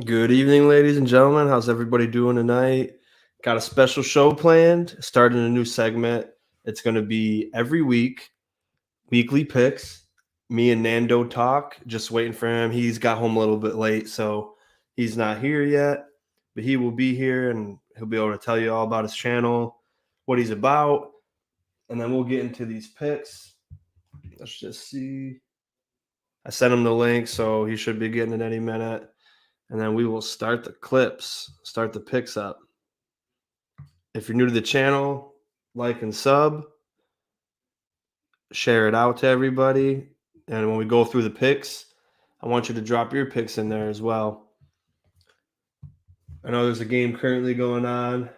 Good evening, ladies and gentlemen. How's everybody doing tonight? Got a special show planned, starting a new segment. It's going to be every week, weekly picks. Me and Nando talk, just waiting for him. He's got home a little bit late, so he's not here yet, but he will be here and he'll be able to tell you all about his channel, what he's about, and then we'll get into these picks. Let's just see. I sent him the link, so he should be getting it any minute. And then we will start the clips, start the picks up. If you're new to the channel, like and sub, share it out to everybody. And when we go through the picks, I want you to drop your picks in there as well. I know there's a game currently going on,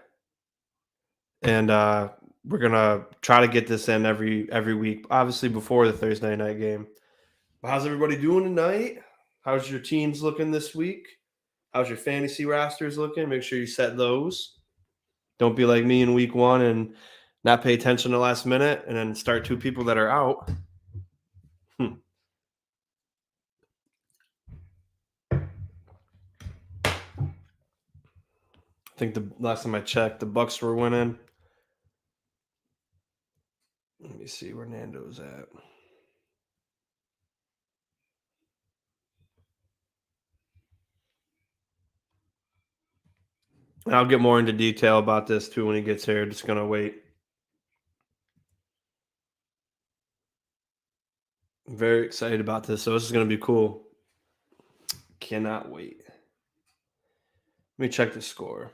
and we're going to try to get this in every week, obviously before the Thursday night game. But how's everybody doing tonight? How's your teams looking this week? How's your fantasy rosters looking? Make sure you set those. Don't be like me in week one and not pay attention to the last minute and then start two people that are out. I think the last time I checked, the Bucks were winning. Let me see where Nando's at. And I'll get more into detail about this too when he gets here. Just going to wait. I'm very excited about this. So this is going to be cool. Cannot wait. Let me check the score.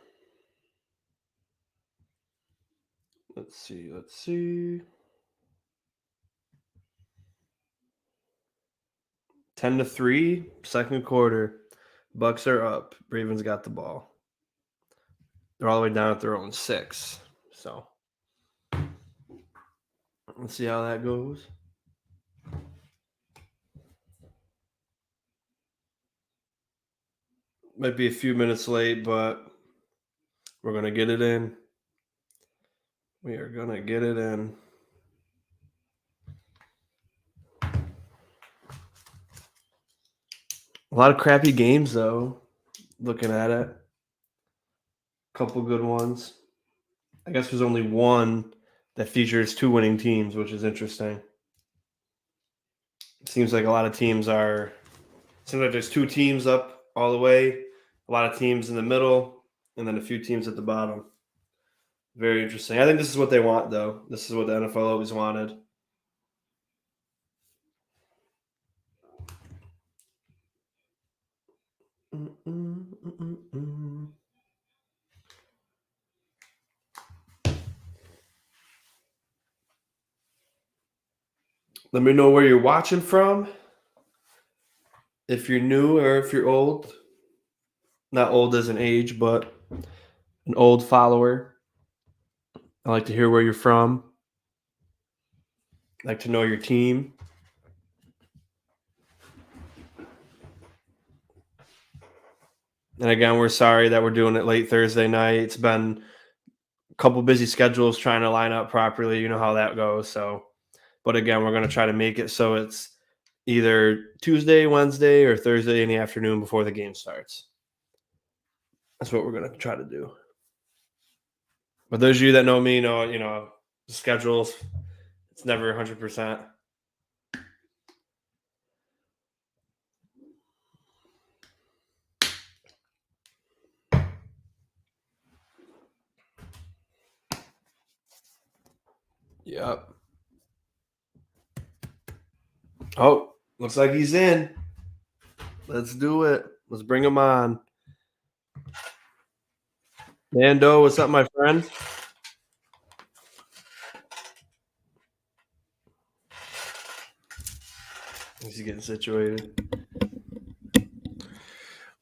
Let's see. 10-3, second quarter. Bucks are up. Ravens got the ball. They're all the way down at their own 6. So let's see how that goes. Might be a few minutes late, but we're going to get it in. We are going to get it in. A lot of crappy games, though, looking at it. Couple good ones. I guess there's only one that features 2 winning teams, which is interesting. It seems like a lot of teams are – seems like there's 2 teams up all the way, a lot of teams in the middle, and then a few teams at the bottom. Very interesting. I think this is what they want, though. This is what the NFL always wanted. Let me know where you're watching from. If you're new or if you're old. Not old as an age, but an old follower. I like to hear where you're from. I like to know your team. And again, we're sorry that we're doing it late Thursday night. It's been a couple busy schedules trying to line up properly. You know how that goes. But again, we're going to try to make it so it's either Tuesday, Wednesday, or Thursday in the afternoon before the game starts. That's what we're going to try to do. But those of you that know me know, the schedules, it's never 100%. Yep. Oh, looks like he's in. Let's do it. Let's bring him on. Nando, what's up, my friend? He's getting situated.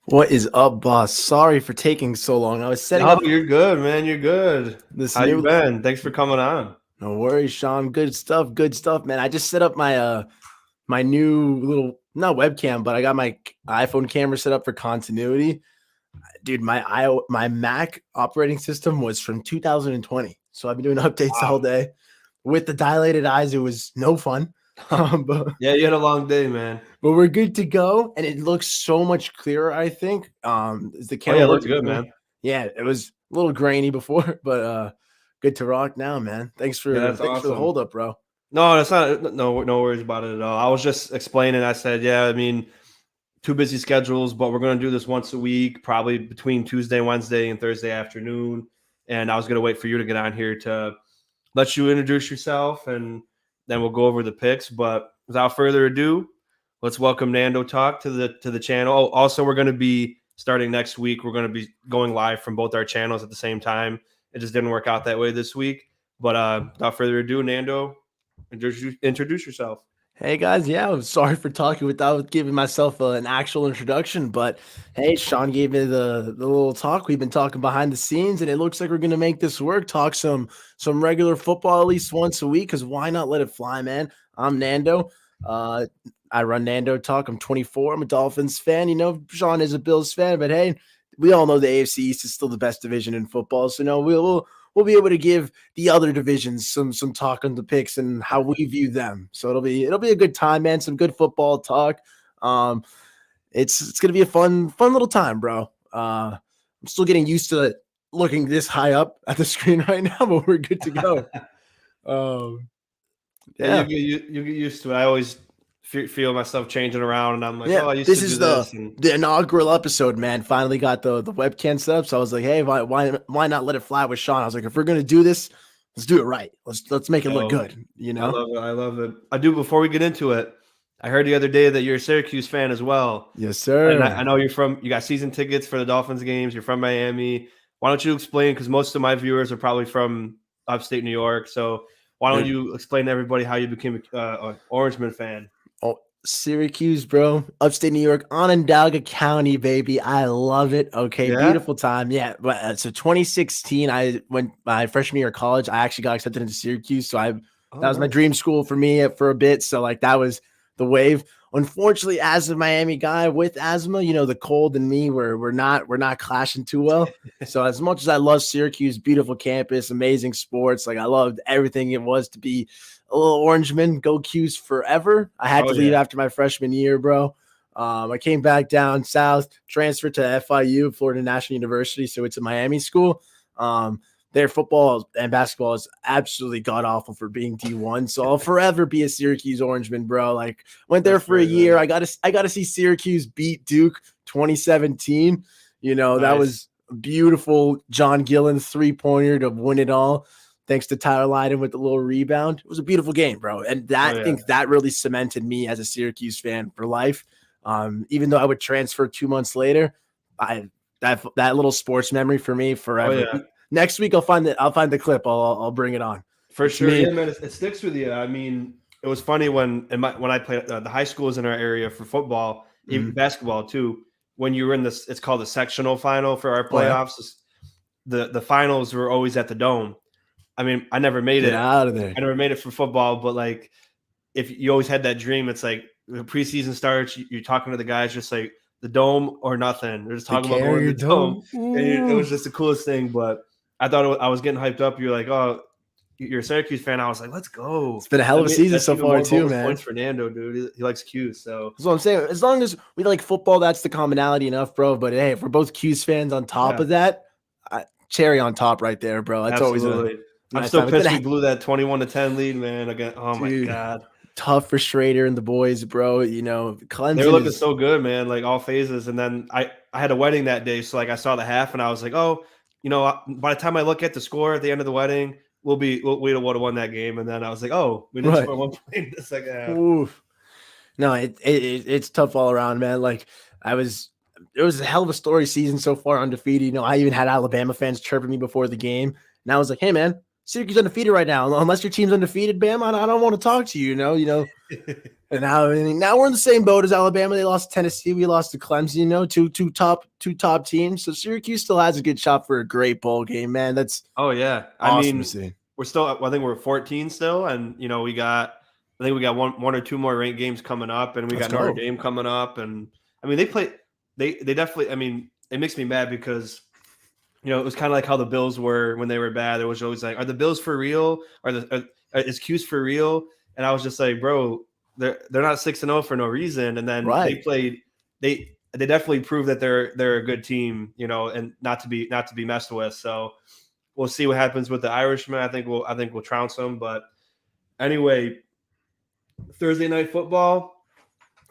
What is up, boss? Sorry for taking so long. I was setting up. You're good, man. You're good. How you been? Thanks for coming on. No worries, Sean. Good stuff, man. I just set up my my new little, not webcam, but I got my iPhone camera set up for continuity. dude, my Mac operating system was from 2020, so I've been doing updates all Wow. day. With the dilated eyes, it was no fun. But Yeah, you had a long day, man. we're good to go, and it looks so much clearer. I think. Is the Oh yeah, camera it looks working good, for me? man. Yeah, it was a little grainy before, but good to rock now, man. Yeah, that's Thanks for the awesome. hold up, bro. No, that's not no worries about it at all. I was just explaining. I said, yeah, I mean, two busy schedules, but we're going to do this once a week, probably between Tuesday, Wednesday, and Thursday afternoon. And I was going to wait for you to get on here to let you introduce yourself, and then we'll go over the picks. But without further ado, let's welcome Nando Talk to the channel. Oh, also, we're going to be starting next week. We're going to be going live from both our channels at the same time. It just didn't work out that way this week. But without further ado, Nando, introduce yourself. Hey guys, yeah, I'm sorry for talking without giving myself an actual introduction, but hey, Sean gave me the little talk. We've been talking behind the scenes, and it looks like we're gonna make this work. Talk some regular football at least once a week, because why not let it fly, man? I'm Nando. Uh, I run Nando Talk. I'm 24. I'm a Dolphins fan. You know, Sean is a Bills fan, but hey, we all know the AFC East is still the best division in football. So no, we'll be able to give the other divisions some talk on the picks and how we view them. So it'll be a good time, man. Some good football talk. Um, it's gonna be a fun little time, bro. I'm still getting used to looking this high up at the screen right now, but we're good to go. Um, Yeah, you yeah. get you get used to it. I always feel myself changing around, and I'm like, Yeah, oh, I used to this do is this, and the inaugural episode, man. Finally got the webcam set up, so I was like, hey, why not let it fly with Sean? I was like, if we're gonna do this, let's do it right. Let's make it look yo, good, you I know? love it. I love it. I do. Before we get into it, I heard the other day that you're a Syracuse fan as well, Yes, and I sir. know you got season tickets for the Dolphins games. You're from Miami. Why don't you explain? Because most of my viewers are probably from upstate New York. So why don't Dude, you explain to everybody how you became an Orangeman fan? oh, Syracuse, bro. Upstate New York, Onondaga County, baby. I love it. Okay, Yeah. beautiful time. Yeah, but so 2016, I went my freshman year of college. I actually got accepted into Syracuse, so I Oh, that was my nice. dream school for me for a bit. So like that was the wave. Unfortunately, as a Miami guy with asthma, you know the cold and me, we're not clashing too well. So as much as I love Syracuse, beautiful campus, amazing sports, like I loved everything it was to be a little Orangeman, go Qs forever. I had Oh to leave yeah. after my freshman year, bro. I came back down south, transferred to FIU, Florida National University, so it's a Miami school. Their football and basketball is absolutely god awful for being D1. So I'll forever be a Syracuse Orangeman, bro. Like went there That's for a great, year. man. I got to see Syracuse beat Duke 2017. You know that Nice. was a beautiful John Gillen 3-pointer to win it all thanks to Tyler Lydon with the little rebound. It was a beautiful game, bro. And Oh that I yeah. think that really cemented me as a Syracuse fan for life. Even though I would transfer 2 months later, I that little sports memory for me Oh forever. yeah. Next week I'll find the clip. I'll bring it on. For But to sure, yeah, me, man, it sticks with you. I mean, it was funny when I played the high schools in our area for football, even mhm. basketball too. When you were in this, it's called the sectional final for our Oh yeah, playoffs. The finals were always at the dome. I mean, I never made get it. out of there. I never made it for football, but like, if you always had that dream, it's like the preseason starts, you're talking to the guys, just like the dome or nothing. They're just The talking about going carrier to the dome, dome. and it Ooh. was just the coolest thing. But I thought I was getting hyped up. You're like, oh, you're a Syracuse fan. I was like, let's It's go. been a hell of a season That's so even far more too, bonus points man. for Nando, dude. He likes Q. So That's what I'm saying. As long as we like football, that's the commonality enough, bro. But hey, if we're both Q's fans on top yeah, of that, cherry on top right there, bro. That's always a absolutely. I'm nice still time. It's been pissed we a blew that 21-10 lead, man. Again, oh my dude god. tough for Schrader and the boys, bro. You know, They were Clemson looking is so good, man, like all phases. And then I had a wedding that day, so like I saw the half, and I was like, oh, by the time I look at the score at the end of the wedding, we would have won that game. And then I was like, oh, we didn't right. score one point in the second half. Oof. No, it's tough all around, man. Like I was, it was a hell of a story season so far, undefeated. You know, I even had Alabama fans chirping me before the game, and I was like, "Hey, man, Syracuse undefeated right now. Unless your team's undefeated, Bam, I don't want to talk to you." You know. And now we're in the same boat as Alabama. They lost to Tennessee. We lost to Clemson. You know, two top teams. So Syracuse still has a good shot for a great bowl game, man. That's Oh yeah, I awesome to mean, see. we're still. I think we're 14 still, and I think we got one or two more ranked games coming up, and we Let's got Notre go. Dame coming up, and I mean they play. They definitely. I mean, it makes me mad because it was kind of like how the Bills were when they were bad. It was always like, are the Bills for real? Is Q's for real? And I was just like, bro, they're not 6-0 for no reason. And then Right. they definitely proved that they're a good team, and not to be messed with. So we'll see what happens with the Irishman. I think we'll trounce them. But anyway, Thursday night football.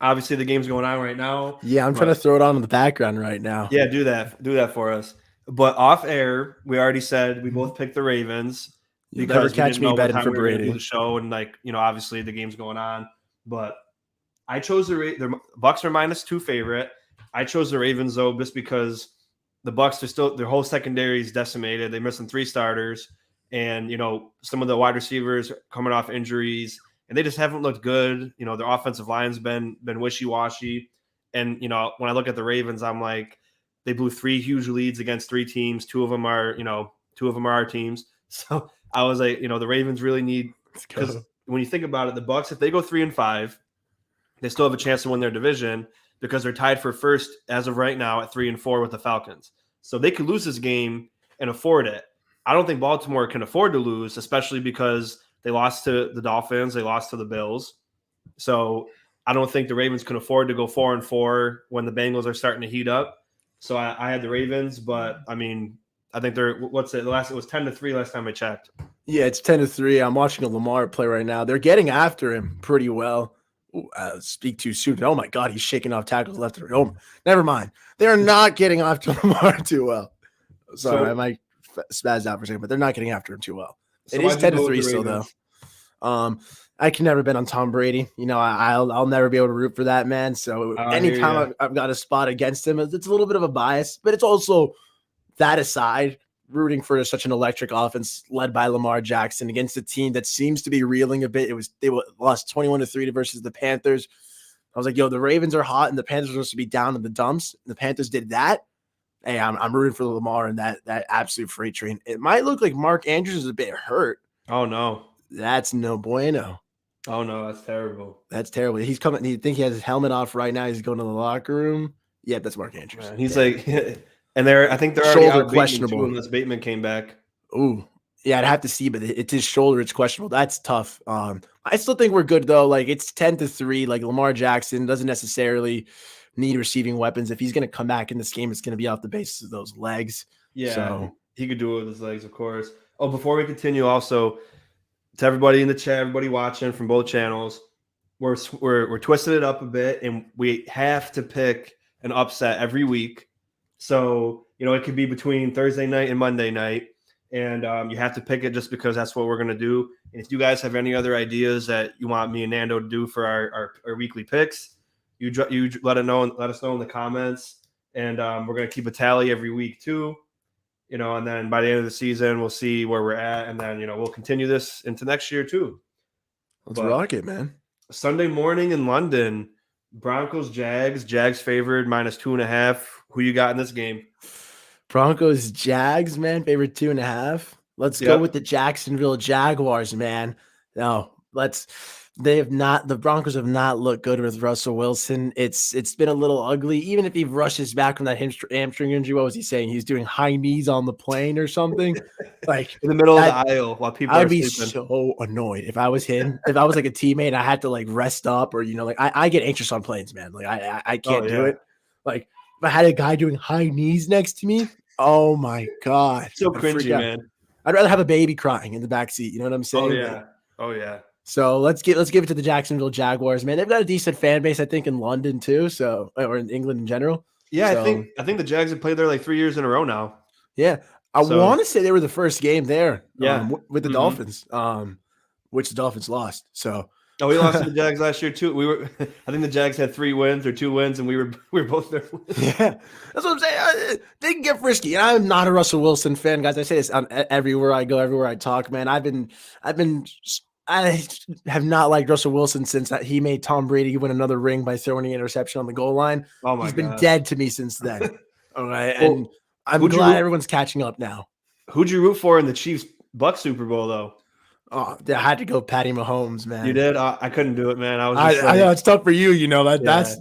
Obviously, the game's going on right now. Yeah, I'm trying to throw it on in the background right now. Yeah, do that for us. But off air, we already said we both picked the Ravens because we didn't know what time we were going to do the show, and obviously the game's going on. But I chose the Bucks are -2 favorite. I chose the Ravens though, just because the Bucks are still, their whole secondary is decimated. They're missing 3 starters, and some of the wide receivers coming off injuries, and they just haven't looked good. Their offensive line's been wishy-washy. And when I look at the Ravens, I'm like, they blew 3 huge leads against 3 teams. 2 of them are our teams. So I was like, the Ravens really need, because when you think about it, the Bucks, if they go 3-5, they still have a chance to win their division because they're tied for first as of right now at 3-4 with the Falcons. So they could lose this game and afford it. I don't think Baltimore can afford to lose, especially because they lost to the Dolphins, they lost to the Bills. So I don't think the Ravens can afford to go 4-4 when the Bengals are starting to heat up. So I had the Ravens, but I mean, I think they're, it was 10-3 last time I checked. Yeah, it's 10-3. I'm watching a Lamar play right now. They're getting after him pretty well. Speak too soon. Oh my God, he's shaking off tackles left and right. Oh, never mind. They're not getting after Lamar too well. Sorry, I might spaz out for a second, but they're not getting after him too well. So it is 10-3 still though. I can never bet on Tom Brady. I'll never be able to root for that man. So anytime I've got a spot against him, it's a little bit of a bias, but it's also, that aside, rooting for such an electric offense led by Lamar Jackson against a team that seems to be reeling a bit. They lost 21-3 versus the Panthers. I was like, yo, the Ravens are hot and the Panthers are supposed to be down in the dumps. The Panthers did that. Hey, I'm rooting for Lamar and that absolute freight train. It might look like Mark Andrews is a bit hurt. Oh no. That's no bueno. Oh no, that's terrible. That's terrible. He's coming. You think he has his helmet off right now? He's going to the locker room. Yeah, that's Mark Andrews. Man, he's like, and I think they're already out questionable unless Bateman came back. Ooh, yeah, I'd have to see, but it's his shoulder. It's questionable. That's tough. I still think we're good though. Like it's 10-3. Like Lamar Jackson doesn't necessarily need receiving weapons. If he's going to come back in this game, it's going to be off the basis of those legs. Yeah, so he could do it with his legs, of course. Oh, before we continue, also, to everybody in the chat, everybody watching from both channels, we're twisting it up a bit, and we have to pick an upset every week. So it could be between Thursday night and Monday night, and you have to pick it just because that's what we're gonna do. And if you guys have any other ideas that you want me and Nando to do for our weekly picks, you let us know in the comments, and we're gonna keep a tally every week too. And then by the end of the season, we'll see where we're at. And then, we'll continue this into next year too. Let's rock it, man. Sunday morning in London, Broncos, Jags favored -2.5. Who you got in this game? Broncos, Jags, man, favored 2.5. Let's go with the Jacksonville Jaguars, man. No, the Broncos have not looked good with Russell Wilson. It's been a little ugly. Even if he rushes back from that hamstring injury, what was he saying? He's doing high knees on the plane or something. Like in the middle of the aisle while people are sleeping. I'd be so annoyed if I was him. If I was like a teammate and I had to like rest up, or I get anxious on planes, man. Like I can't do it. Like if I had a guy doing high knees next to me, oh my God. So cringy, man. I'd rather have a baby crying in the back seat. You know what I'm saying? Oh yeah. Oh yeah. So let's give it to the Jacksonville Jaguars, man. They've got a decent fan base, I think, in London too. So, or in England in general. Yeah, so, I think the Jags have played there like 3 years in a row now. Yeah, I want to say they were the first game there. Yeah, with the Dolphins, which the Dolphins lost. So, we lost to the Jags last year too. I think the Jags had 3 wins or 2 wins, and we were both there. Yeah, that's what I'm saying. They can get frisky, and I'm not a Russell Wilson fan, guys. I say this on everywhere I go, everywhere I talk, man. I have not liked Russell Wilson since he made Tom Brady win another ring by throwing an interception on the goal line. Oh my He's God. been dead to me since then. All right, and I'm glad everyone's catching up now. Who'd you root for in the Chiefs-Bucks Super Bowl though? Oh, I had to go Patty Mahomes, man. You did? I couldn't do it, man. I know it's tough for you. That's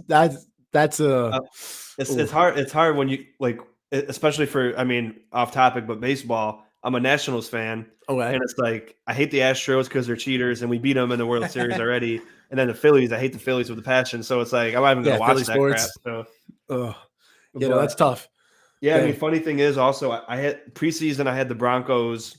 it's hard. It's hard when you like especially for, I mean, off topic, but baseball. I'm a Nationals fan, Okay. and it's like I hate the Astros because they're cheaters, and we beat them in the World Series already. And then the Phillies, I hate the Phillies with a passion. So it's like I'm not even going Yeah, to Philly watch that crap. sports. So, Ugh. Yeah, no, that's but tough. yeah, I mean, Dang. funny thing is also I had preseason. I had the Broncos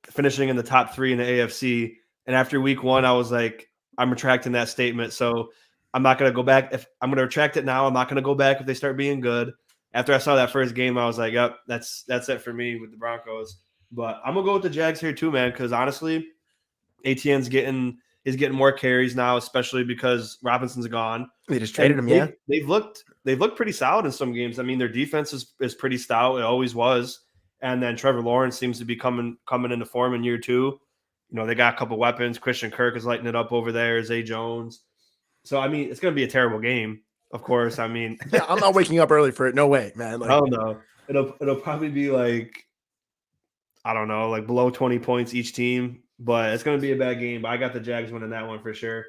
finishing in the top 3 in the AFC, and after week 1, I was like, I'm retracting that statement. So I'm not going to go back. If I'm going to retract it now, I'm not going to go back if they start being good. After I saw that first game, I was like, yep, that's it for me with the Broncos. But I'm gonna go with the Jags here too, man, because honestly, ATN's getting more carries now, especially because Robinson's gone. They just traded And him, yeah? they've looked pretty solid in some games. I mean, their defense is pretty stout. It always was. And then Trevor Lawrence seems to be coming into form in year 2. You know, they got a couple weapons. Christian Kirk is lighting it up over there, Zay Jones. So I mean, it's gonna be a terrible game, of course. I mean, Yeah, I'm not waking up early for it. No way, man. I Like, don't know. It'll probably be like, I don't know, like below 20 points each team, but it's gonna be a bad game. But I got the Jags winning that one for sure.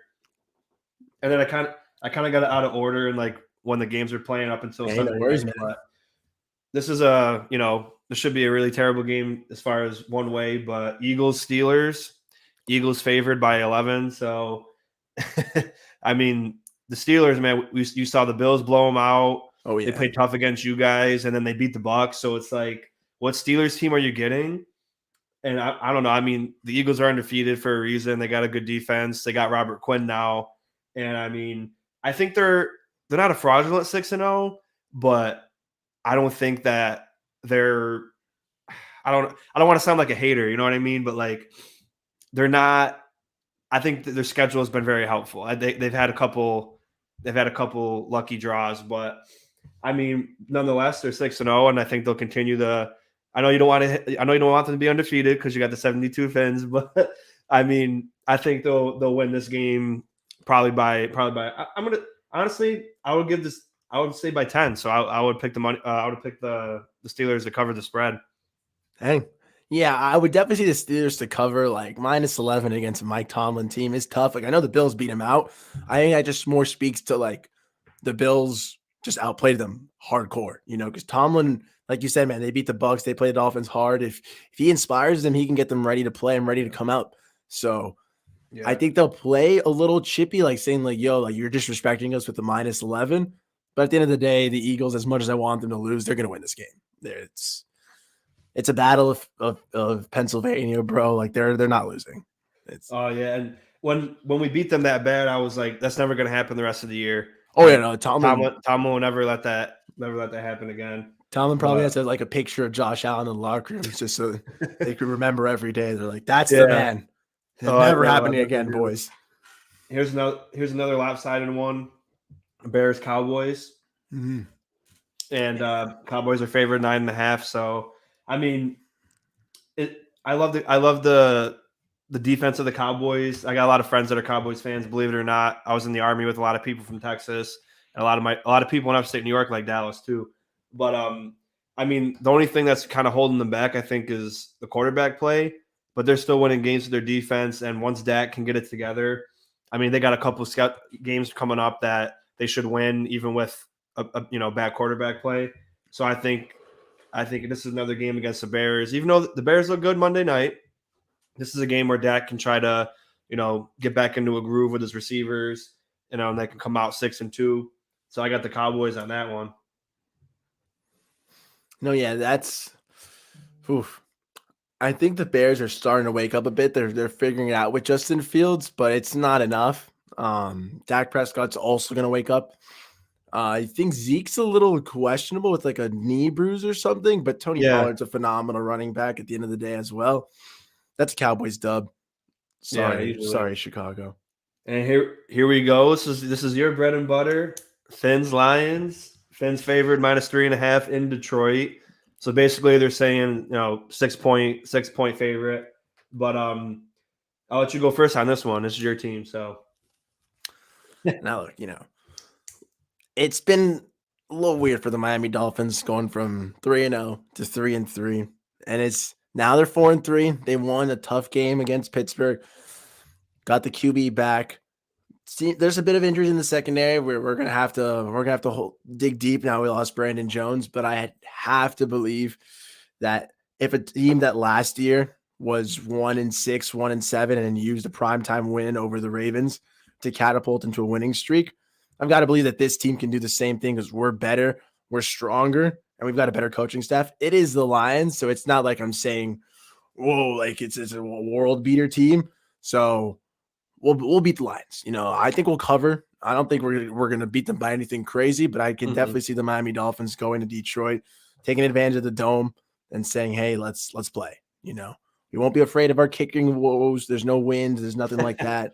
And then I kind of got it out of order and like when the games are playing up until hey, no Sunday worries, night. man. But this is a, this should be a really terrible game as far as one way. But Eagles favored by 11. So I mean, the Steelers, man, you saw the Bills blow them out. Oh, They yeah. played tough against you guys, and then they beat the Bucs. So it's like, what Steelers team are you getting? And I don't know. I mean, the Eagles are undefeated for a reason. They got a good defense. They got Robert Quinn now, and I mean, I think they're not a fraudulent 6-0, but I don't think that they're. I don't want to sound like a hater, you know what I mean? But like, they're not. I think that their schedule has been very helpful. They've had a couple. They've had a couple lucky draws, but I mean, nonetheless, they're 6-0, and I think they'll continue the. I know you don't want to. I know you don't want them to be undefeated because you got the 72 fins, but I mean, I think they'll win this game probably by. I'm gonna honestly, I would give this. I would say by 10. So I would pick the money. I would pick the Steelers to cover the spread. Dang. Yeah, I would definitely see the Steelers to cover. Like, -11 against a Mike Tomlin team is tough. Like, I know the Bills beat him out. I think that just more speaks to like the Bills just outplayed them hardcore, because Tomlin, like you said, man, they beat the Bucs. They played the Dolphins hard. If he inspires them, he can get them ready to play and ready to come out. So I Yeah. think they'll play a little chippy, like saying like, yo, like you're disrespecting us with the -11. But at the end of the day, the Eagles, as much as I want them to lose, they're gonna win this game. It's a battle of Pennsylvania, bro. Like they're not losing. It's Oh yeah, and when we beat them that bad, I was like, that's never going to happen the rest of the year. oh yeah, Like no, Tomlin Tomlin will never let that happen again. probably But has like a picture of Josh Allen in the locker room just so they could remember every day. They're like, that's the yeah, man. It's oh, never I happening bet they again, do. boys. Here's another lopsided one. Bears Cowboys, Mhm. and Cowboys are favored 9.5. So I mean, I love the defense of the Cowboys. I got a lot of friends that are Cowboys fans. Believe it or not, I was in the Army with a lot of people from Texas, and a lot of people in upstate New York, like Dallas too. But I mean, the only thing that's kind of holding them back, I think, is the quarterback play. But they're still winning games with their defense, and once Dak can get it together, I mean, they got a couple of games coming up that they should win, even with a bad quarterback play. So I think this is another game against the Bears. Even though the Bears look good Monday night, this is a game where Dak can try to, get back into a groove with his receivers, and they can come out 6-2. So I got the Cowboys on that one. No, yeah, that's oof. I think the Bears are starting to wake up a bit. They're figuring it out with Justin Fields, but it's not enough. Dak Prescott's also going to wake up. I think Zeke's a little questionable with like a knee bruise or something, but Tony Yeah, Pollard's a phenomenal running back at the end of the day as well. That's a Cowboys dub. yeah, Sorry, usually. Chicago. And here we go. This is your bread and butter. Fins Lions. Fins favored -3.5 in Detroit. So basically, they're saying 6 point favorite. But I'll let you go first on this one. This is your team, so Now look, it's been a little weird for the Miami Dolphins going from 3-0 to 3-3. And it's now they're 4-3. They won a tough game against Pittsburgh. Got the QB back. there's a bit of injuries in the secondary where we're gonna have to dig deep now. We lost Brandon Jones, but I have to believe that if a team that last year was 1-6, 1-7, and used a primetime win over the Ravens to catapult into a winning streak, I've got to believe that this team can do the same thing because we're better, we're stronger, and we've got a better coaching staff. It is the Lions, so it's not like I'm saying, whoa, like it's a world beater team. So we'll beat the Lions. I think we'll cover. I don't think we're gonna beat them by anything crazy, but I can definitely see the Miami Dolphins going to Detroit, taking advantage of the dome and saying, "Hey, let's play." We won't be afraid of our kicking woes. There's no wind. There's nothing like that.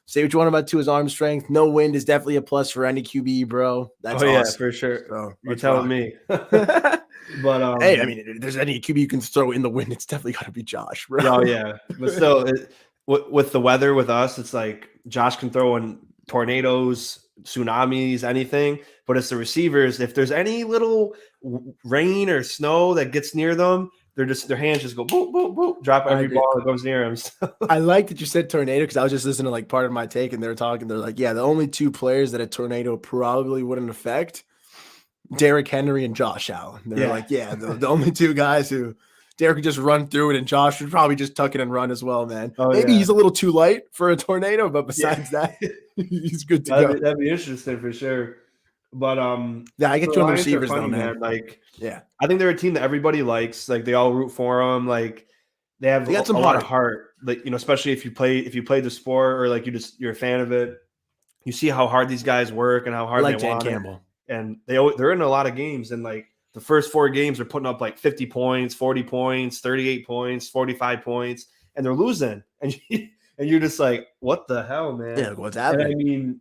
Say what you want about Tua's arm strength. No wind is definitely a plus for any QB, bro. That's Yeah, awesome. for sure. So You're telling me. But hey, I mean, if there's any QB you can throw in the wind, it's definitely got to be Josh, bro. Oh yeah, but still, with the weather with us, it's like Josh can throw in tornadoes, tsunamis, anything. But it's the receivers. If there's any little rain or snow that gets near them, their hands just go boop boop boop, drop every ball that goes near them. I like that you said tornado because I was just listening to like part of my take, and they're talking. They're like, yeah, the only two players that a tornado probably wouldn't affect, Derrick Henry and Josh Allen. They're like, yeah, the only two guys who Derrick could just run through it, and Josh would probably just tuck it and run as well, man. Maybe he's a little too light for a tornado, but besides that, he's good to go. That'd be interesting for sure. But yeah, I get you on the receivers funny, though, man. Like, yeah, I think they're a team that everybody likes. Like, they all root for them. Like, they got some lot of heart. Like, especially if you play the sport, or like you're a fan of it. You see how hard these guys work and how hard they want Campbell. And they're in a lot in, and like the first 4 games are putting up like 50 points, 40 points, 38 points, 45 points, and they're losing. And you're just like, what the hell, man? Yeah, what's happening? And I mean,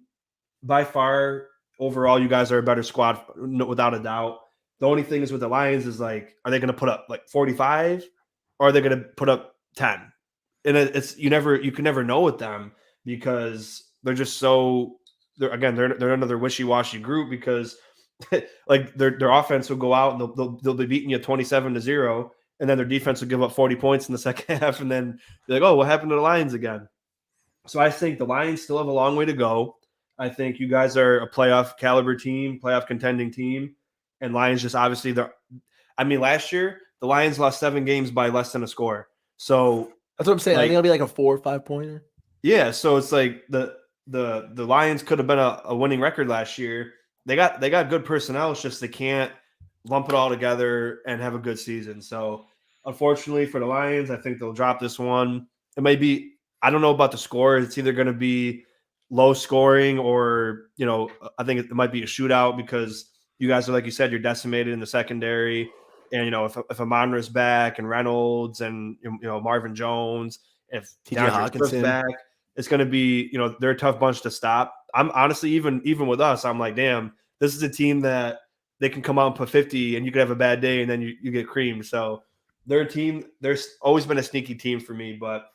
by far, overall, you guys are a better squad, without a doubt. The only thing is with the Lions is like, are they going to put up like 45, or are they going to put up 10? And you can never know with them, because they're just so they're another wishy-washy group, because like their offense will go out and they'll be beating you 27-0, and then their defense will give up 40 points in the second half, and then they're like, oh, what happened to the Lions again? So I think the Lions still have a long way to go. I think you guys are a playoff caliber team, playoff contending team, and Lions just obviously last year the Lions lost 7 games by less than a score. So that's what I'm saying. I think it'll be like a 4 or 5 pointer. Yeah, so it's like the Lions could have been a winning record last year. They got good personnel. It's just they can't lump it all together and have a good season. So unfortunately for the Lions, I think they'll drop this one. It may be, I don't know about the score. It's either going to be low scoring, or I think it might be a shootout, because you guys are, like you said, you're decimated in the secondary. And if Amon-Ra's back, and Reynolds, and Marvin Jones, if TJ Hawkinson back, it's going to be, they're a tough bunch to stop. I'm honestly, even with us, I'm like, damn, this is a team that they can come out and put 50, and you could have a bad day, and then you get creamed. So they're a team. There's always been a sneaky team for me, but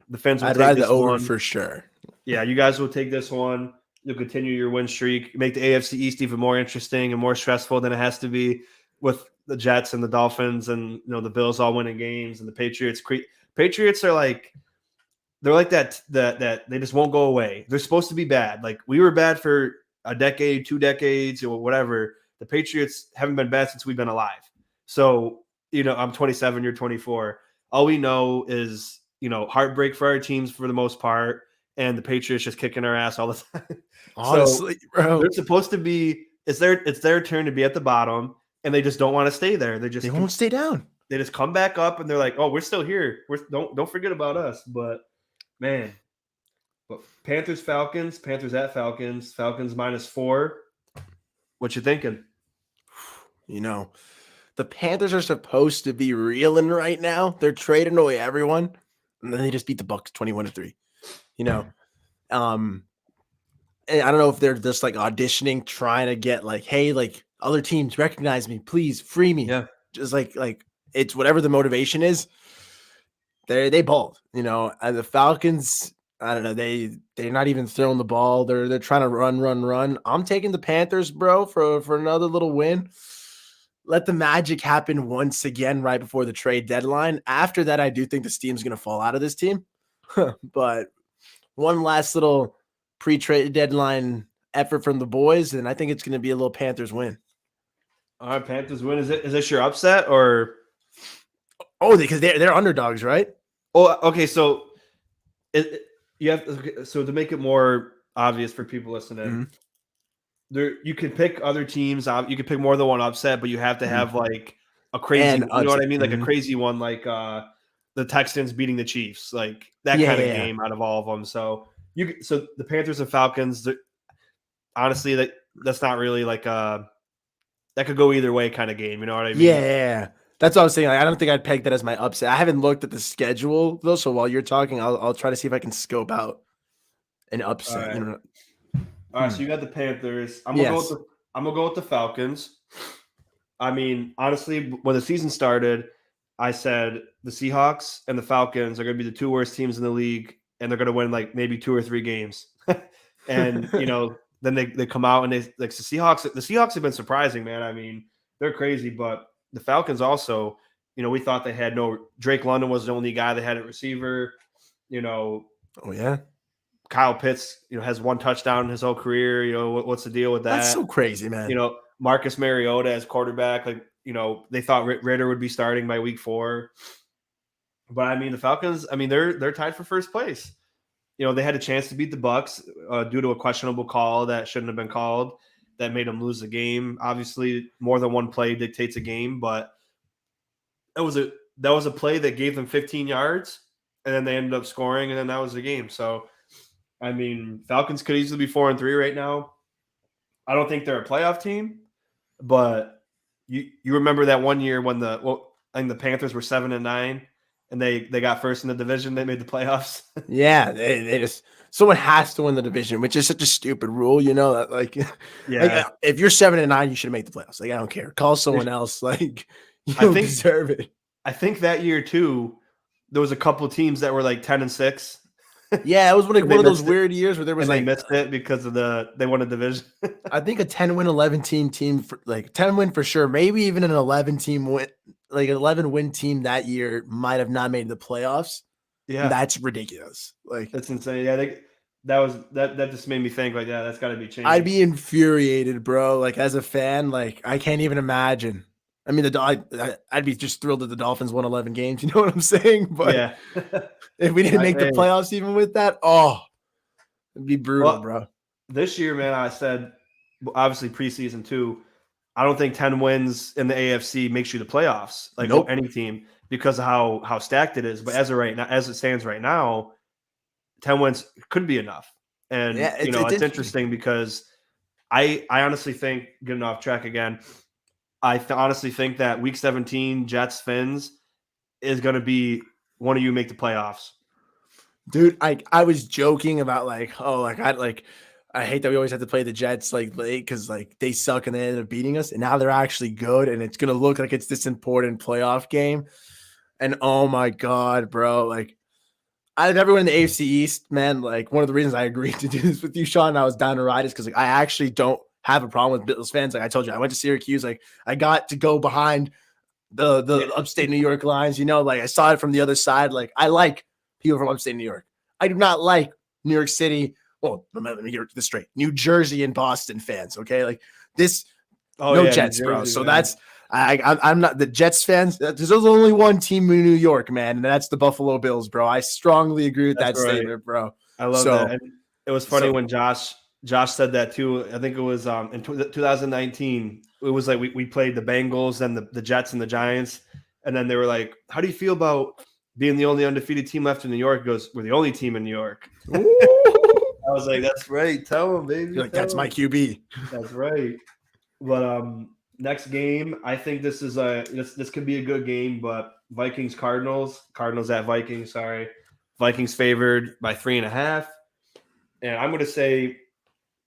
the fans will I'd rather the over for sure. Yeah, you guys will take this one. You'll continue your win streak, make the AFC East even more interesting and more stressful than it has to be, with the Jets and the Dolphins and the Bills all winning games, and the Patriots. Patriots are like, they're like that they just won't go away. They're supposed to be bad. Like, we were bad for a decade, 2 decades, or whatever. The Patriots haven't been bad since we've been alive. So, I'm 27, you're 24. All we know is, heartbreak for our teams for the most part, and the Patriots just kicking our ass all the time. Honestly, so, bro. They're supposed to be, it's their turn to be at the bottom, and they just don't want to stay there. They won't stay down. They just come back up, and they're like, oh, we're still here. Don't forget about us. But man, but Panthers at Falcons, Falcons -4. What you thinking? The Panthers are supposed to be reeling right now. They're trading away everyone, and then they just beat the Bucs 21-3. And I don't know if they're just like auditioning, trying to get like, hey, like, other teams recognize me, please free me. Yeah, just like it's whatever the motivation is. They balled, and the Falcons, I don't know, they're not even throwing the ball. They're trying to run. I'm taking the Panthers, bro, for another little win. Let the magic happen once again right before the trade deadline. After that, I do think the steam's going to fall out of this team. But one last little pre-trade deadline effort from the boys, and I think it's going to be a little Panthers win. All right, Panthers win. Is this your upset or? Oh, because they're underdogs, right? Oh, okay. So you have so to make it more obvious for people listening, Mm-hmm. there you can pick other teams. You can pick more than one upset, but you have to have like a crazy. And You know what I upset. mean? Like a Mm-hmm. crazy one, like the Texans beating the Chiefs, like that Yeah, kind of yeah, yeah. game out of all of them. So so the Panthers and Falcons. Honestly, that's not really like that could go either way kind of game. You know what I Yeah, mean? yeah, yeah. That's what I was saying. Like, I don't think I'd peg that as my upset. I haven't looked at the schedule though, so while you're talking, I'll try to see if I can scope out an All upset. right. You know. All right. So you got the Panthers. Yes. I'm gonna go with the Falcons. I mean, honestly, when the season started, I said the Seahawks and the Falcons are going to be the two worst teams in the league, and they're going to win like maybe 2 or 3 games. And then they come out and they like the Seahawks. The Seahawks have been surprising, man. I mean, they're crazy, but the Falcons also. We thought they had no. Drake London was the only guy they had at receiver. You know, Oh yeah. Kyle Pitts, has one touchdown in his whole career. What's the deal with That's that? so crazy, man. Marcus Mariota as quarterback, like, they thought Ritter would be starting by week 4. But I mean, the Falcons, I mean, they're tied for first place. They had a chance to beat the Bucks due to a questionable call that shouldn't have been called that made them lose the game. Obviously, more than one play dictates a game, but that was a play that gave them 15 yards, and then they ended up scoring, and then that was the game. So, I mean, Falcons could easily be 4-3 right now. I don't think they're a playoff team, but you remember that one year when I think the Panthers were 7-9 and they got first in the division. They made the playoffs. Yeah, they just someone has to win the division, which is such a stupid rule, that like, Yeah, if you're 7-9, you should make the playoffs. Like I don't care. Call someone else. Like you I don't think deserve it. I think that year too, there was a couple teams that were like 10-6. Yeah, it was like And one they of those missed it, weird years where there was and they like missed it because of they won a division. I think a 10-win, 11-team for like 10-win for sure. Maybe even an 11-team win, like an 11-win team that year might have not made the playoffs. Yeah, That's ridiculous. Like that's insane. Yeah, that just made me think like, yeah, that's got to be changed. I'd be infuriated, bro. Like as a fan, like I can't even imagine. I mean, I'd be just thrilled that the Dolphins won 11 games. You know what I'm saying? But Yeah. if we didn't make the playoffs even with that, it'd be brutal, bro. This year, man, I said obviously preseason too. I don't think 10 wins in the AFC makes you the playoffs, like Nope. any team, because of how stacked it is. But as it stands right now, 10 wins could be enough. And Yeah, it's interesting because I honestly think, getting off track again, I honestly think that week 17 Jets Fins is going to be one of you make the playoffs. Dude, I was joking about I hate that we always have to play the Jets like late because like they suck and they ended up beating us, and now they're actually good, and it's gonna look like it's this important playoff game. And oh my god, bro, like I've everyone in the AFC East, man. Like one of the reasons I agreed to do this with you, Sean, and I was down to ride is because like I actually don't have a problem with Bills fans. Like I told you, I went to Syracuse, like I got to go behind the upstate New York lines, like I saw it from the other side. Like I like people from upstate New York. I do not like New York City. Well, let me get this straight. New Jersey and Boston fans. Okay. Like this, Jets, Jersey, bro. So man. That's, I'm not the Jets fans. There's only one team in New York, man. And that's the Buffalo Bills, bro. I strongly agree with that statement, bro. I love that. And it was funny when Josh said that too. I think it was in 2019. It was like we played the Bengals and the Jets and the Giants. And then they were like, how do you feel about being the only undefeated team left in New York? He goes, we're the only team in New York. I was like, that's right. Tell him, baby. You're like, that's my QB. That's right. But next game, I think this is this could be a good game, but Cardinals at Vikings, sorry. Vikings favored by 3.5. And I'm gonna say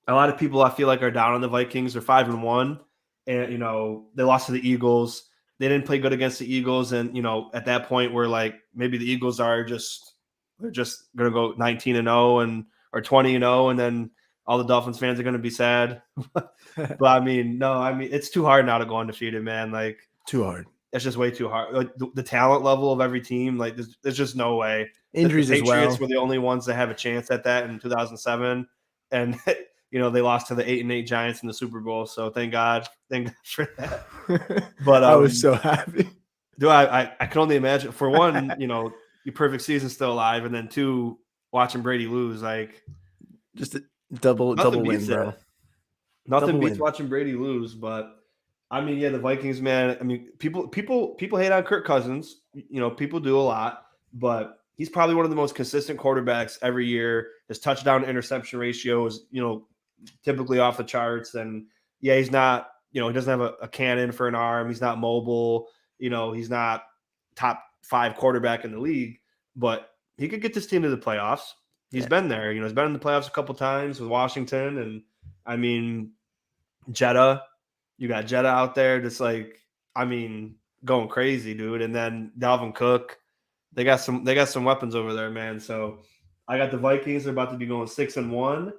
a lot of people I feel like are down on the Vikings. They're 5-1. And they lost to the Eagles. They didn't play good against the Eagles. And at that point we're like, maybe the Eagles they're just gonna go 19-0 or 20-0, and then all the Dolphins fans are going to be sad. But I mean, it's too hard now to go undefeated, man. Like too hard. It's just way too hard. Like the talent level of every team, like there's just no way. Injuries the as well. Patriots were the only ones that have a chance at that in 2007. and they lost to the 8-8 Giants in the Super Bowl. So thank God for that. But I was so happy. I can only imagine. For one, your perfect season's still alive, and then two, watching Brady lose, like just a double win, bro. Nothing beats watching Brady lose. But I mean, yeah, the Vikings, man. I mean, people hate on Kirk Cousins. People do a lot, but he's probably one of the most consistent quarterbacks every year. His touchdown to interception ratio is, typically off the charts. And yeah, he's not, he doesn't have a cannon for an arm. He's not mobile. He's not top 5 quarterback in the league, but he could get this team to the playoffs. He's been there. He's been in the playoffs a couple times with Washington. And I mean, Jetta, you got Jetta out there just going crazy, dude. And then Dalvin Cook. They got some weapons over there, man. So I got the Vikings. They're about to be going 6-1.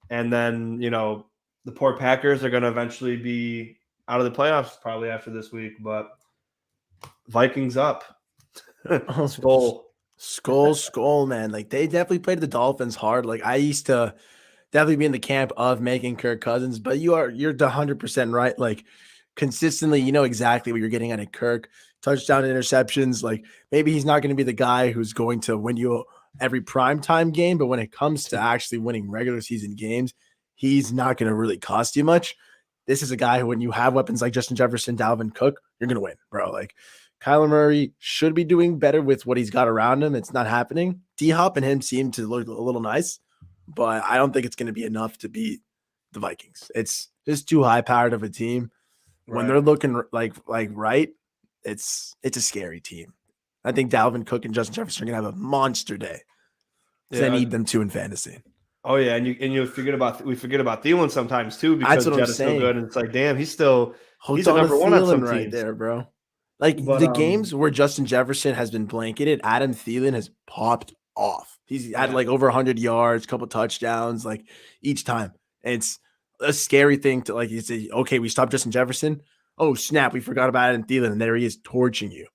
And then, the poor Packers are going to eventually be out of the playoffs probably after this week. But Vikings up. Skull, man. Like, they definitely played the Dolphins hard. Like, I used to definitely be in the camp of making Kirk Cousins, but you're 100% right. Like, consistently, you know exactly what you're getting out of Kirk. Touchdown interceptions. Like, maybe he's not going to be the guy who's going to win you every primetime game, but when it comes to actually winning regular season games, he's not going to really cost you much. This is a guy who, when you have weapons like Justin Jefferson, Dalvin Cook, you're going to win, bro. Like, Kyler Murray should be doing better with what he's got around him. It's not happening. D-Hop and him seem to look a little nice, but I don't think it's going to be enough to beat the Vikings. It's just too high-powered of a team. When they're looking like right, it's a scary team. I think Dalvin Cook and Justin Jefferson are going to have a monster day because I need them too in fantasy. Oh yeah, and we forget about Thielen sometimes too because Jett is so good, and it's like, damn, he's a number one on some teams right there, bro. Like, the games where Justin Jefferson has been blanketed, Adam Thielen has popped off. He's had like over 100 yards, couple touchdowns, like each time. And it's a scary thing to, like, you say, okay, we stopped Justin Jefferson. Oh snap, we forgot about Adam Thielen, and there he is torching you.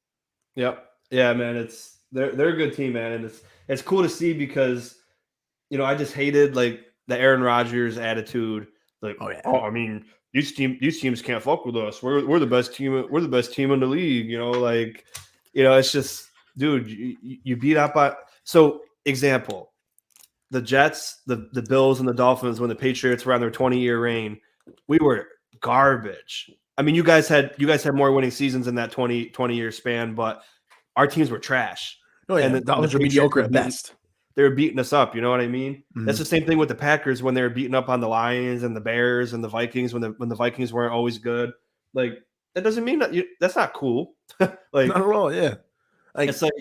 Yep. Yeah, man. They're a good team, man, and it's cool to see because I just hated like the Aaron Rodgers attitude. Like, I mean, these teams can't fuck with us. We're the best team. We're the best team in the league. It's just, dude, you beat up on. So example, the Jets, the Bills, and the Dolphins when the Patriots were on their 20-year reign, we were garbage. I mean, you guys had more winning seasons in that 20-year span, but our teams were trash. Oh yeah, and the Dolphins were mediocre at best. They were beating us up. You know what I mean? Mm-hmm. That's the same thing with the Packers when they were beating up on the Lions and the Bears and the Vikings when the Vikings weren't always good. Like, that doesn't mean that's not cool. Like, not at all. Yeah. Like, it's like,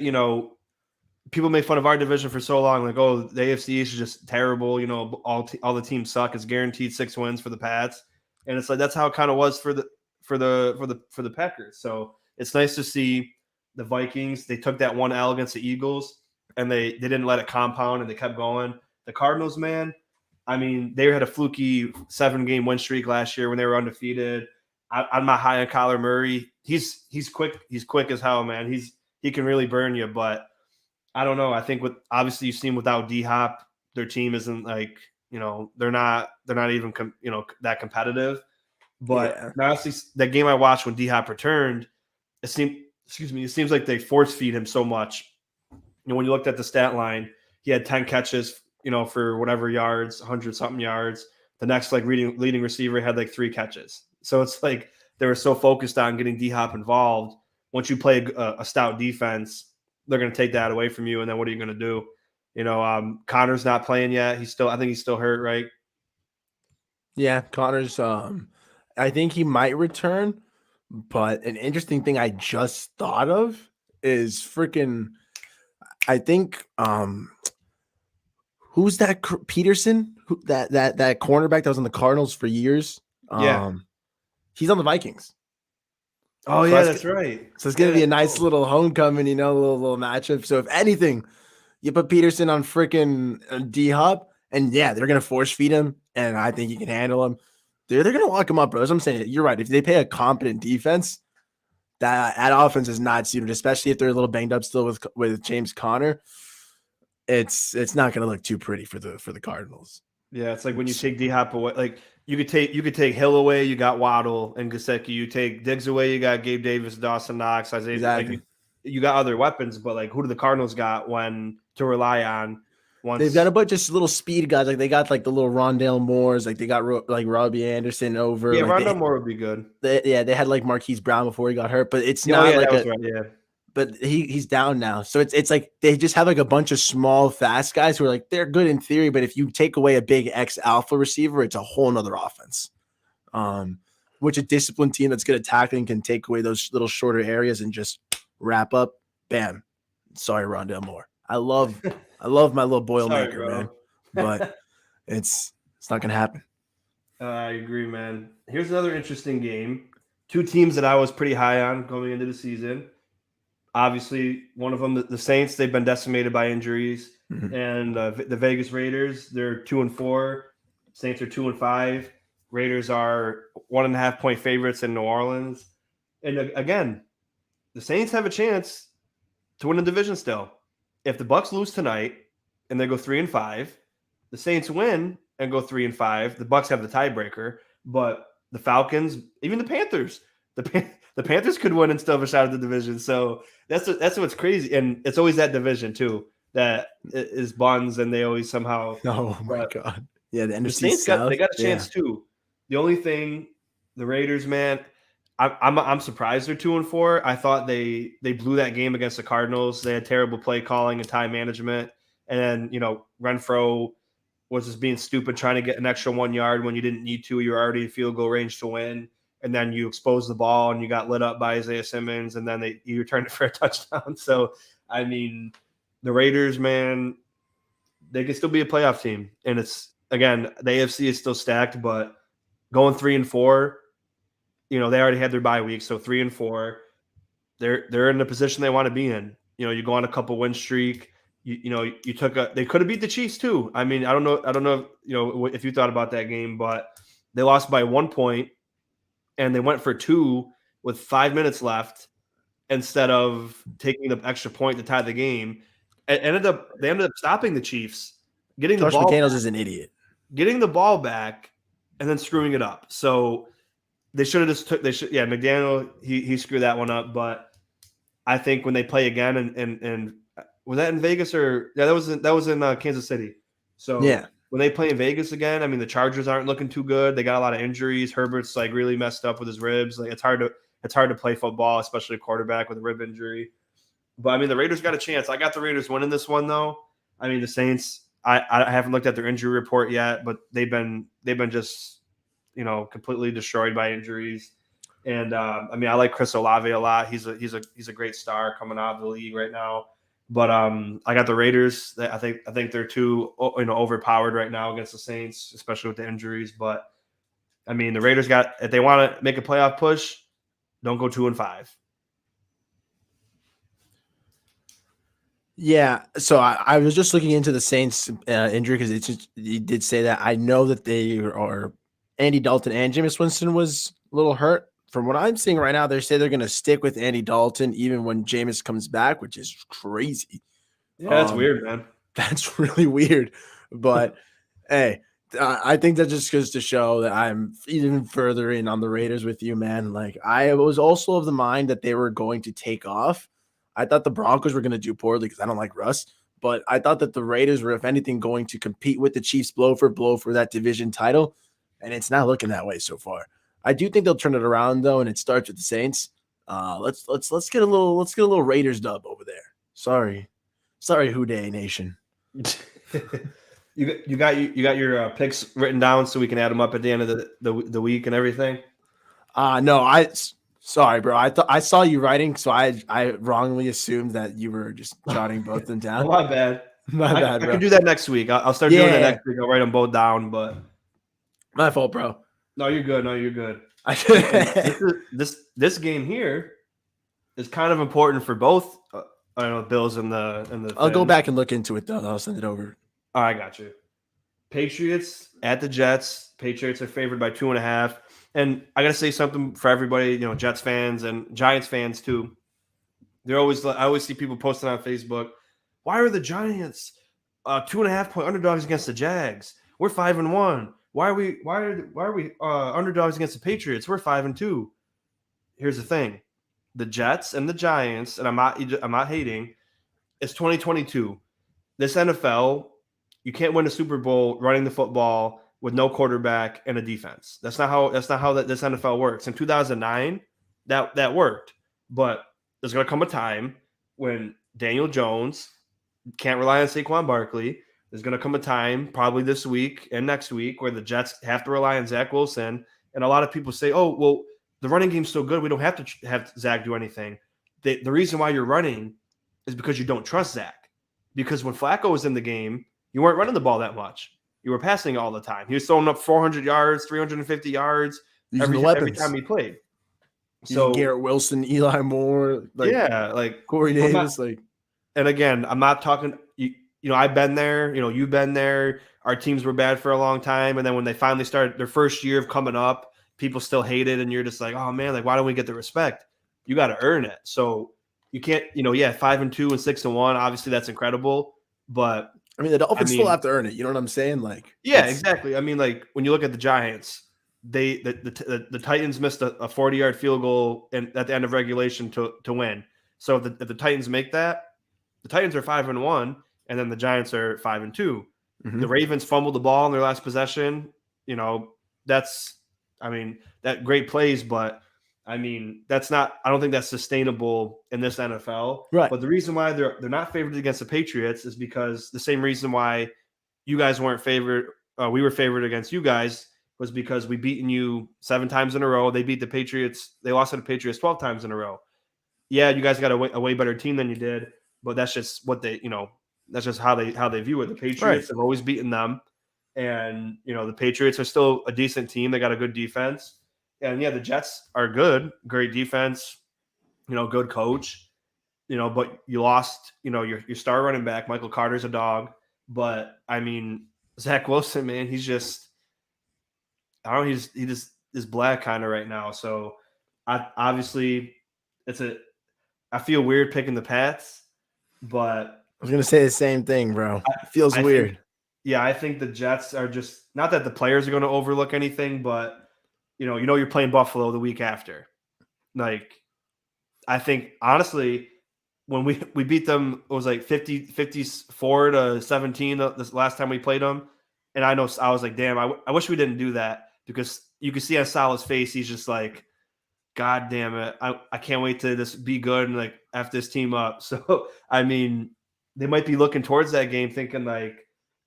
people make fun of our division for so long. Like, oh, the AFC is just terrible. All the teams suck. It's guaranteed 6 wins for the Pats. And it's like, that's how it kind of was for the Packers. So it's nice to see the Vikings. They took that 1 L against the Eagles, and they didn't let it compound, and they kept going. The Cardinals, man, I mean, they had a fluky 7-game win streak last year when they were undefeated. I'm not high on Kyler Murray. He's quick. He's quick as hell, man. He can really burn you, but I don't know. I think obviously you've seen without D-Hop, their team isn't like, they're not even that competitive. But honestly, that game I watched when D-Hop returned, it seems like they force feed him so much. When you looked at the stat line, he had 10 catches, for whatever yards, 100-something yards. The next leading receiver had 3 catches. So it's like they were so focused on getting D-Hop involved. Once you play a stout defense, they're going to take that away from you, and then what are you going to do? Connor's not playing yet. I think he's still hurt, right? Yeah, Connor's. I think he might return, but an interesting thing I just thought of is freaking. I think who's that Peterson? That cornerback that was on the Cardinals for years? He's on the Vikings. Oh, so that's right. So it's gonna be a nice little homecoming, little matchup. So if anything, you put Peterson on freaking D-Hop, and they're gonna force feed him, and I think he can handle him. They're gonna lock him up, bro. As I'm saying, you're right. If they play a competent defense, that offense is not suited, especially if they're a little banged up still with James Conner. It's not going to look too pretty for the Cardinals. Yeah, it's like when you take D Hop away, like you could take Hill away, you got Waddle and Gesicki. You take Diggs away, you got Gabe Davis, Dawson Knox, Isaiah. Like Exactly. you got other weapons, but like who do the Cardinals got when to rely on They've got once? a bunch of little speed guys. Like they got like the little Rondale Moores. Like they got like Robbie Anderson over. Yeah, Like Rondell Moore would be good. they had like Marquise Brown before he got hurt, but it's Yeah, oh not yeah, like that was a. right. Yeah, But he's down now, so it's like they just have like a bunch of small, fast guys who are like they're good in theory, but if you take away a big X alpha receiver, it's a whole nother offense. Which a disciplined team that's good at tackling can take away those little shorter areas and just wrap up. Bam. Sorry, Rondell Moore. I love my little sorry, Boilermaker, bro. man, but it's not gonna happen. I agree, man. Here's another interesting game. Two teams that I was pretty high on going into the season. Obviously, one of them, the Saints, they've been decimated by injuries, Mhm. and the Vegas Raiders, they're 2-4. Saints are 2-5. Raiders are 1.5 point favorites in New Orleans. And again, the Saints have a chance to win the division still. If the Bucks lose tonight and they go 3-5, the Saints win and go 3-5. The Bucks have the tiebreaker, but the Falcons, even the Panthers, the Panthers could win and still have a shot at the division. So that's what's crazy, and it's always that division too that is buns, and they always somehow. Oh my But god. Yeah, the the NFC Saints got South. a Yeah. chance too. The only thing, the Raiders, man, I'm surprised they're 2-4. I thought they blew that game against the Cardinals. They had terrible play calling and time management, and then Renfro was just being stupid, trying to get an extra 1 yard when you didn't need to. You're already in field goal range to win, and then you exposed the ball and you got lit up by Isaiah Simmons, and then you returned it for a touchdown. So I mean, the Raiders, man, they can still be a playoff team, and it's again the AFC is still stacked, but going 3-4, they already had their bye week, so 3-4, they're in the position they want to be in. You go on a couple win streak. You took they could have beat the Chiefs too. I mean, I don't know, if you thought about that game, but they lost by 1 point, and they went for two with 5 minutes left instead of taking the extra point to tie the game. They ended up stopping the Chiefs, getting the Josh ball McDaniels is an idiot. back, and then screwing it up. So they should have just took. McDaniel he screwed that one up. But I think when they play again, and was that in Vegas or that was in Kansas City. So Yeah. when they play in Vegas again, I mean the Chargers aren't looking too good. They got a lot of injuries. Herbert's like really messed up with his ribs. Like it's hard to play football, especially a quarterback with a rib injury. But I mean the Raiders got a chance. I got the Raiders winning this one though. I mean the Saints. I haven't looked at their injury report yet, but they've been just completely destroyed by injuries. And I mean, I like Chris Olave a lot. He's a great star coming out of the league right now. But I got the Raiders. I think they're too overpowered right now against the Saints, especially with the injuries. But I mean, the Raiders if they want to make a playoff push, don't go 2-5. Yeah, so I was just looking into the Saints injury because you did say that. I know that they are Andy Dalton and Jameis Winston was a little hurt. From what I'm seeing right now, they say they're going to stick with Andy Dalton even when Jameis comes back, which is crazy. Yeah, that's weird, man. That's really weird. But hey, I think that just goes to show that I'm even further in on the Raiders with you, man. Like I was also of the mind that they were going to take off. I thought the Broncos were going to do poorly because I don't like Russ, but I thought that the Raiders were, if anything, going to compete with the Chiefs blow for that division title, and it's not looking that way so far. I do think they'll turn it around though, and it starts with the Saints. Let's get a little Raiders dub over there. Sorry, Houday Nation. You got your picks written down so we can add them up at the end of the week and everything. No, sorry, bro. I saw you writing, so I wrongly assumed that you were just jotting both them down. My bad. My bad, I bro. can do that next week. I'll start doing it next week. I'll write them both down. But My fault, bro. no, you're good. No, you're good. This game here is kind of important for both. I don't know, Bills and the. I'll go back and look into it though. I'll send it over. All right, I got you. Patriots at the Jets. Patriots are favored by 2.5. And I got to say something for everybody, Jets fans and Giants fans too. I always see people posting on Facebook, why are the Giants 2.5 point underdogs against the Jags? we're 5-1. Why are we underdogs against the Patriots? We're 5-2. Here's the thing: the Jets and the Giants, and I'm not hating. It's 2022. This NFL, you can't win a Super Bowl running the football with no quarterback and a defense. That's not how this NFL works. In 2009, that worked, but there's gonna come a time when Daniel Jones can't rely on Saquon Barkley. There's gonna come a time, probably this week and next week, where the Jets have to rely on Zach Wilson. And a lot of people say, "Oh, well, the running game's so good, we don't have to have Zach do anything." The reason why you're running is because you don't trust Zach. Because when Flacco was in the game, you weren't running the ball that much. You were passing all the time. He was throwing up 400 yards, 350 yards every time he played. So Garrett Wilson, Eli Moore, Corey Davis, and again, I'm not talking. I've been there. You've been there. Our teams were bad for a long time, and then when they finally started their first year of coming up, people still hate it, and you're just like, oh man, why don't we get the respect? You got to earn it. So you can't, 5-2 and 6-1. Obviously, that's incredible, but I mean, the Dolphins still have to earn it. You know what I'm saying? Exactly. I mean, when you look at the Giants, the Titans missed a 40-yard field goal at the end of regulation to win. So if the Titans make that, the Titans are 5-1, and then the Giants are 5-2. Mm-hmm. The Ravens fumbled the ball in their last possession. That great plays, but I don't think that's sustainable in this NFL. Right. But the reason why they're not favored against the Patriots is because the same reason why you guys weren't favored, we were favored against you guys, was because we beaten you 7 times in a row. They beat the Patriots. They lost to the Patriots 12 times in a row. Yeah, you guys got a way better team than you did, but that's just what that's just how they view it. The Patriots have always beaten them, and the Patriots are still a decent team. They got a good defense. And the Jets are good, great defense, good coach, but you lost, your star running back, Michael Carter's a dog. But Zach Wilson, man, he's just, I don't know, he just is black kind of right now. So I feel weird picking the Pats, but I was gonna say the same thing, bro. It feels weird. I think the Jets are just, not that the players are going to overlook anything, but you're playing Buffalo the week after. I think, honestly, when we beat them, it was 54-17 this last time we played them. And I was like, damn, I wish we didn't do that, because you can see on Salah's face, he's just like, God damn it. I can't wait to just be good and F this team up. So, they might be looking towards that game thinking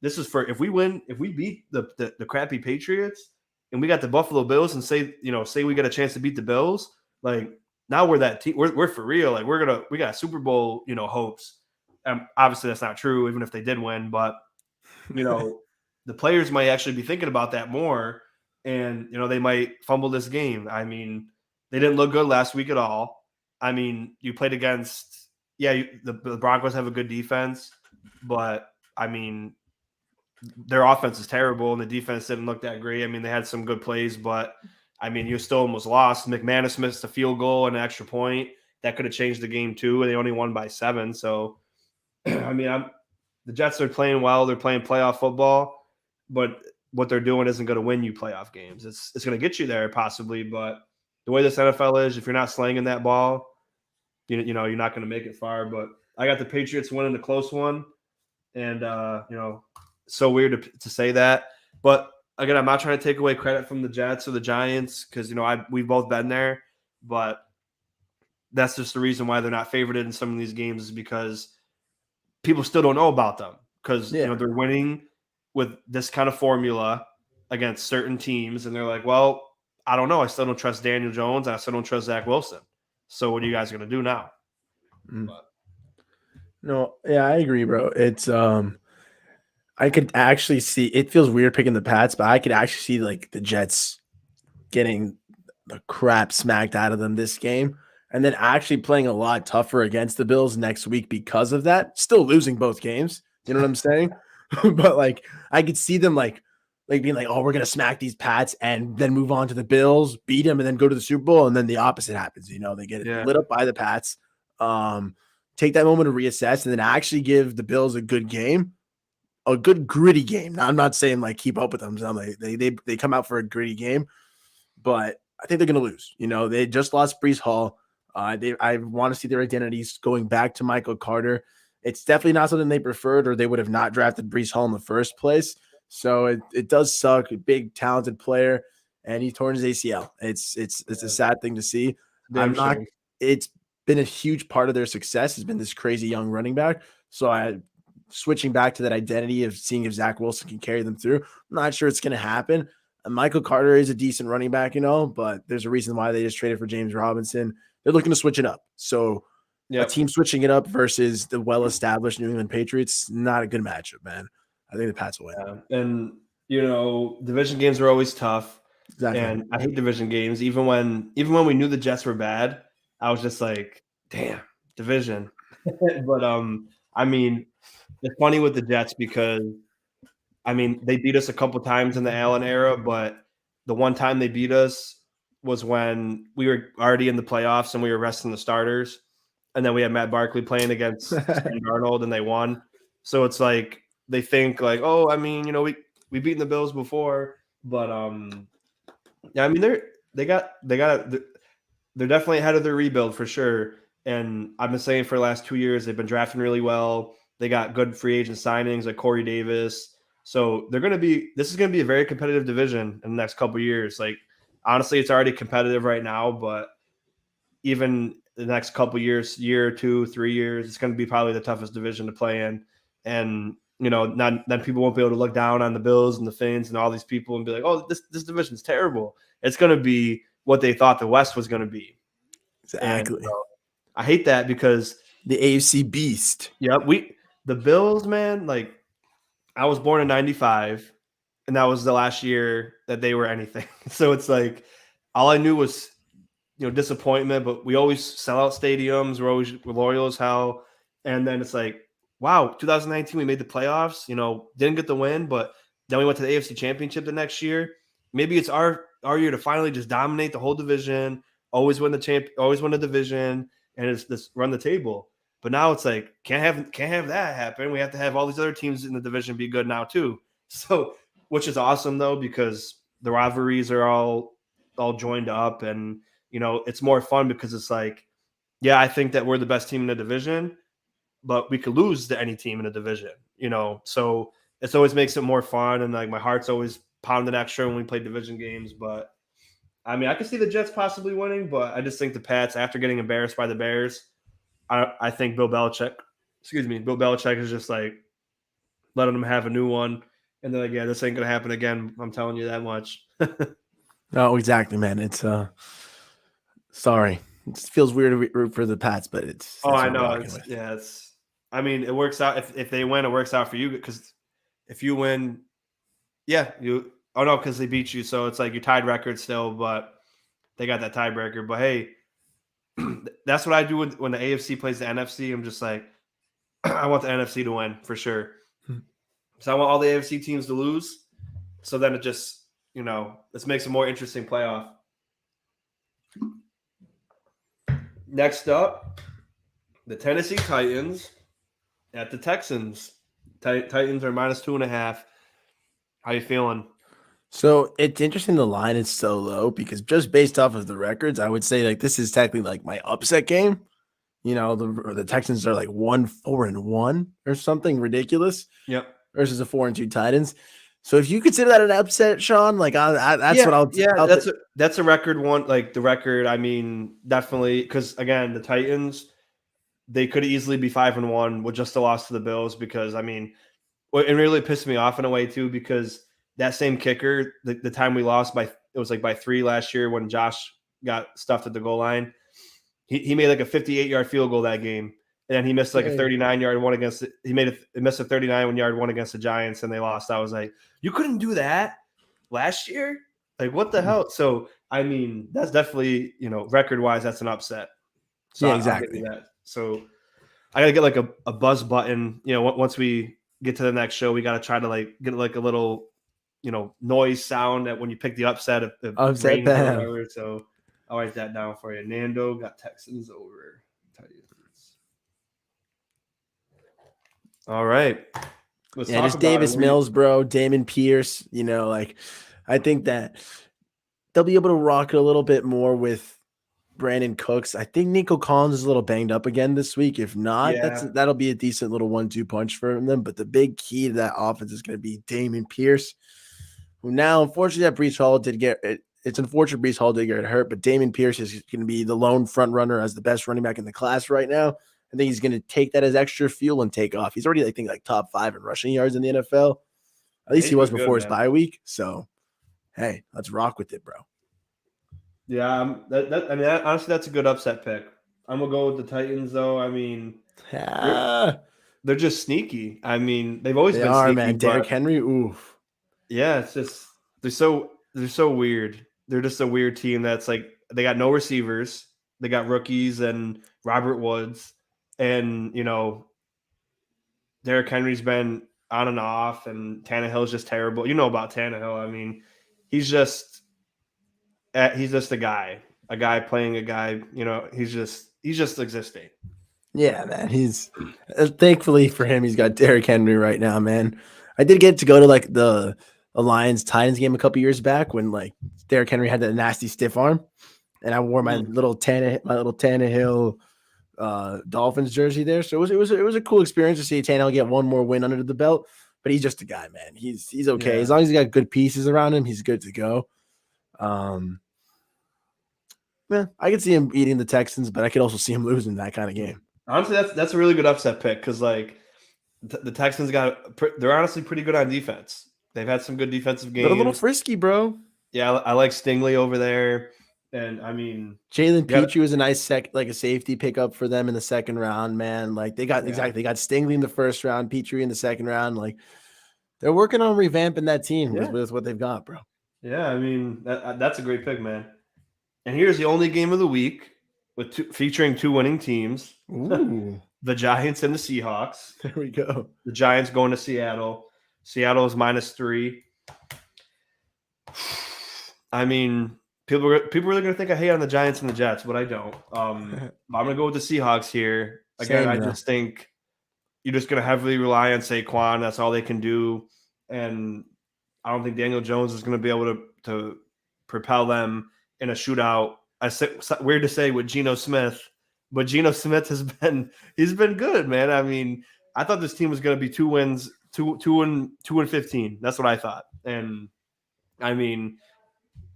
this is for, if we beat the crappy Patriots, and we got the Buffalo Bills, and say we get a chance to beat the Bills, now we're that team. We're for real. We got Super Bowl, hopes. Obviously that's not true, even if they did win, but the players might actually be thinking about that more, and they might fumble this game. They didn't look good last week at all. You played against, the Broncos have a good defense, but their offense is terrible, and the defense didn't look that great. They had some good plays, but you still almost lost. McManus missed a field goal and an extra point that could have changed the game too, and they only won by 7. So, the Jets are playing well. They're playing playoff football, but what they're doing isn't going to win you playoff games. It's going to get you there possibly, but the way this NFL is, if you're not slinging that ball, you're not going to make it far. But I got the Patriots winning a close one, and so weird to say that, but again, I'm not trying to take away credit from the Jets or the Giants, because we've both been there, but that's just the reason why they're not favored in some of these games, is because people still don't know about them, because they're winning with this kind of formula against certain teams, and they're like, well, I don't know, I still don't trust Daniel Jones, and I still don't trust Zach Wilson. So what are you guys going to do now? No, I agree, bro. It's I could actually see, it feels weird picking the Pats, but I could actually see the Jets getting the crap smacked out of them this game, and then actually playing a lot tougher against the Bills next week because of that. Still losing both games. You know what I'm saying? But I could see them being oh, we're gonna smack these Pats and then move on to the Bills, beat them, and then go to the Super Bowl, and then the opposite happens. They get lit up by the Pats. Take that moment to reassess, and then actually give the Bills a good game. a good gritty game. Now, I'm not saying like keep up with them. So they come out for a gritty game, but I think they're going to lose. They just lost Brees Hall. I want to see their identities going back to Michael Carter. It's definitely not something they preferred, or they would have not drafted Brees Hall in the first place. So it does suck. A big talented player, and he torn his ACL. It's a sad thing to see. Damn I'm not. shame. It's been a huge part of their success has been this crazy young running back. So switching back to that identity of seeing if Zach Wilson can carry them through. I'm not sure it's going to happen. Michael Carter is a decent running back, but there's a reason why they just traded for James Robinson. They're looking to switch it up. So a team switching it up versus the well-established New England Patriots, not a good matchup, man. I think the Pats will win. Yeah. And division games are always tough. Exactly. And I hate division games. Even when we knew the Jets were bad, I was just like, damn, division. But I mean, it's funny with the Jets because they beat us a couple times in the Allen era, but the one time they beat us was when we were already in the playoffs and we were resting the starters. And then we had Matt Barkley playing against Sam Darnold and they won. So it's like they think like, oh, we beaten the Bills before, but yeah, they're definitely ahead of their rebuild for sure. And I've been saying for the last 2 years they've been drafting really well. They got good free agent signings like Corey Davis. So this is gonna be a very competitive division in the next couple of years. Like honestly, it's already competitive right now, but even the next couple of years, year, 2, 3 years, it's gonna be probably the toughest division to play in. And then people won't be able to look down on the Bills and the Finns and all these people and be like, oh, this division's terrible. It's gonna be what they thought the West was gonna be. Exactly. And I hate that because the AFC beast. Yeah, the Bills, man, like I was born in 95 and that was the last year that they were anything. So it's like all I knew was disappointment, but we always sell out stadiums, we're loyal as hell. And then it's like, wow, 2019 we made the playoffs, didn't get the win, but then we went to the AFC Championship the next year. Maybe it's our year to finally just dominate the whole division, always win the division, and it's just run the table. But now it's like can't have that happen. We have to have all these other teams in the division be good now too. So, which is awesome though because the rivalries are all joined up, and it's more fun because it's like, yeah, I think that we're the best team in the division, but we could lose to any team in the division. So it always makes it more fun, and like my heart's always pounding extra when we play division games. But I could see the Jets possibly winning, but I just think the Pats, after getting embarrassed by the Bears, I think Bill Belichick is just like letting them have a new one. And they're like, yeah, this ain't going to happen again. I'm telling you that much. No, exactly, man. It's sorry. It feels weird to root for the Pats, but it's I know. It works out. If they win, it works out for you because if you win, yeah, because they beat you. So it's like you tied record still, but they got that tiebreaker. But hey, that's what I do when the AFC plays the NFC. I'm just like, I want the NFC to win for sure. So I want all the AFC teams to lose. So then it just, this makes a more interesting playoff. Next up, the Tennessee Titans at the Texans. Titans are -2.5. How you feeling? So it's interesting the line is so low because just based off of the records, I would say like this is technically like my upset game. The Texans are like 1-4-1 or something ridiculous. Yep. Versus a 4-2 Titans. So if you consider that an upset, Sean, like that's what I'll. Yeah, that's a record one. Like the record, definitely because again, the Titans, they could easily be 5-1 with just a loss to the Bills because it really pissed me off in a way too because that same kicker, the time we lost it was like by 3 last year when Josh got stuffed at the goal line. He made like a 58-yard field goal that game. And then he missed like a 39-yard one against – he missed a 39-yard one against the Giants, and they lost. I was like, you couldn't do that last year? Like, what the hell? So, that's definitely, record-wise, that's an upset. So yeah, exactly. I'll give you that. So I got to get like a buzz button. Once we get to the next show, we got to try to like get like a little, noise sound that when you pick the upset of upset or whatever. So I'll write that down for you. Nando got Texans over Titans. All right. Let's Yeah, talk just about it. Davis Mills, bro, Damon Pierce, like I think that they'll be able to rock it a little bit more with Brandon Cooks. I think Nico Collins is a little banged up again this week. If not, Yeah, that'll be a decent little 1-2 punch for them. But the big key to that offense is going to be Damon Pierce, who now, unfortunately, that Brees Hall did get it. It's unfortunate Brees Hall did get hurt, but Damon Pierce is going to be the lone front runner as the best running back in the class right now. I think he's going to take that as extra fuel and take off. He's already, I think, like top 5 in rushing yards in the NFL. At yeah, least he he's was been good, before his man. bye week. So, hey, let's rock with it, bro. Yeah, honestly, that's a good upset pick. I'm gonna go with the Titans, though. I mean, they're Ah, they're just sneaky. I mean, they've always they been are, sneaky, man. Derrick but Henry, oof. yeah, it's just they're so weird. They're just a weird team that's like they got no receivers. They got rookies and Robert Woods, and Derrick Henry's been on and off, and Tannehill's just terrible. You know about Tannehill. I mean, he's just a guy playing a guy. He's just existing. Yeah, man. He's thankfully for him, he's got Derrick Henry right now, man. I did get to go to like the Lions Titans game a couple years back when like Derrick Henry had that nasty stiff arm, and I wore Mm. My little Tannehill Dolphins jersey there. So it was a cool experience to see Tannehill get one more win under the belt. But he's just a guy, man. He's okay as Yeah. long as he got good pieces around him. He's good to go. Um, yeah, I could see him beating the Texans, but I could also see him losing that kind of game. Honestly, that's a really good upset pick because like the Texans they're honestly pretty good on defense. They've had some good defensive They're a little games. frisky, bro. Yeah, I like Stingley over there, and I mean, Jalen you got Petrie was a nice like a safety pickup for them in the second round, man. Like yeah, they got Stingley in the first round, Petrie in the second round. Like they're working on revamping that team yeah, with what they've got, bro. yeah. I mean, that's a great pick, man. And here's the only game of the week featuring two winning teams: Ooh, the Giants and the Seahawks. there we go. The Giants going to Seattle. Seattle is -3. I mean, people really gonna think I hate on the Giants and the Jets, but I don't. But I'm gonna go with the Seahawks here. Again, Same I though. just think you're just gonna heavily rely on Saquon. That's all they can do, and I don't think Daniel Jones is gonna be able to propel them in a shootout. Weird to say with Geno Smith, but Geno Smith he's been good, man. I mean, I thought this team was gonna be 2 wins, 2-15. That's what I thought, and I mean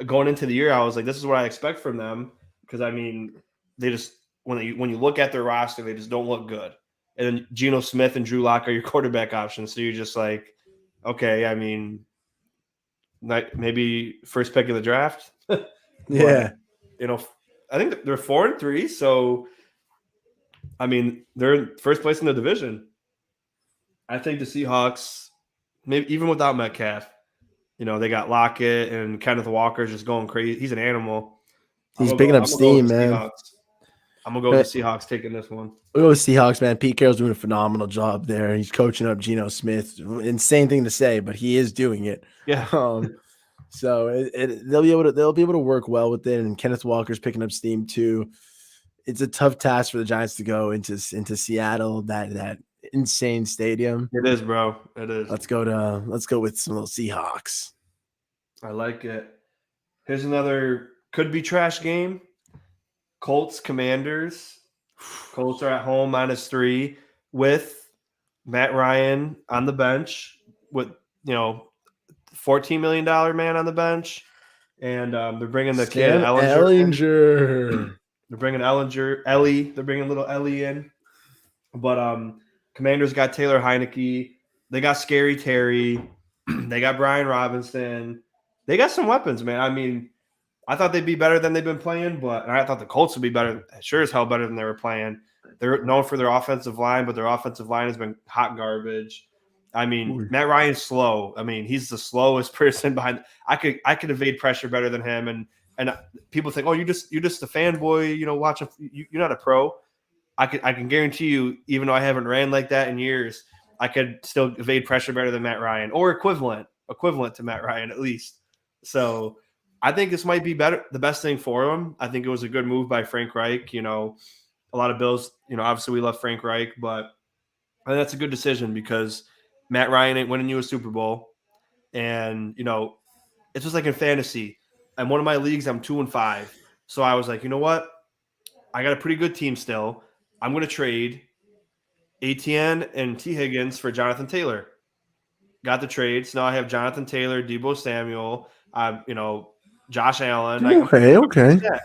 going into the year, I was like, this is what I expect from them because I mean, they just when you look at their roster, they just don't look good. And then Geno Smith and Drew Lock are your quarterback options, so you're just like, okay, I mean, maybe first pick of the draft, but Yeah. I think they're 4-3, so I mean, they're in first place in the division. I think the Seahawks, maybe even without Metcalf, they got Lockett and Kenneth Walker's just going crazy. He's an animal. He's picking up I'm gonna go steam, with the man. Seahawks. I'm gonna go with the Seahawks taking this one. We go with Seahawks, man. Pete Carroll's doing a phenomenal job there. He's coaching up Geno Smith. Insane thing to say, but he is doing it. Yeah, Um, so they'll be able to work well with it. And Kenneth Walker's picking up steam too. It's a tough task for the Giants to go into Seattle, that insane stadium. it is, bro. It is. Let's go with some little Seahawks. I like it. Here's another could be trash game. Colts Commanders. Colts are at home -3 with Matt Ryan on the bench with $14 million man on the bench, and they're bringing the kid Sam Ellinger in. Ellinger. They're bringing Ellie. They're bringing little Ellie in. But Commanders got Taylor Heineke. They got Scary Terry. They got Brian Robinson. They got some weapons, man. I mean, I thought they'd be better than they've been playing, but I thought the Colts would be better, sure as hell better than they were playing. They're known for their offensive line, but their offensive line has been hot garbage. I mean, Ooh. Matt Ryan's slow. I mean, he's the slowest person behind. I could evade pressure better than him, and people think, oh, you're just a fanboy, watching. You're not a pro. I can guarantee you, even though I haven't ran like that in years, I could still evade pressure better than Matt Ryan or equivalent to Matt Ryan at least. So I think this might be the best thing for him. I think it was a good move by Frank Reich. A lot of Bills, obviously we love Frank Reich, but I think that's a good decision because Matt Ryan ain't winning you a Super Bowl. And, it's just like in fantasy. In one of my leagues, I'm 2-5. So I was like, you know what? I got a pretty good team still. I'm going to trade ATN and T. Higgins for Jonathan Taylor. Got the trade. So now I have Jonathan Taylor, Debo Samuel, Josh Allen. I'm Okay, pretty okay. set.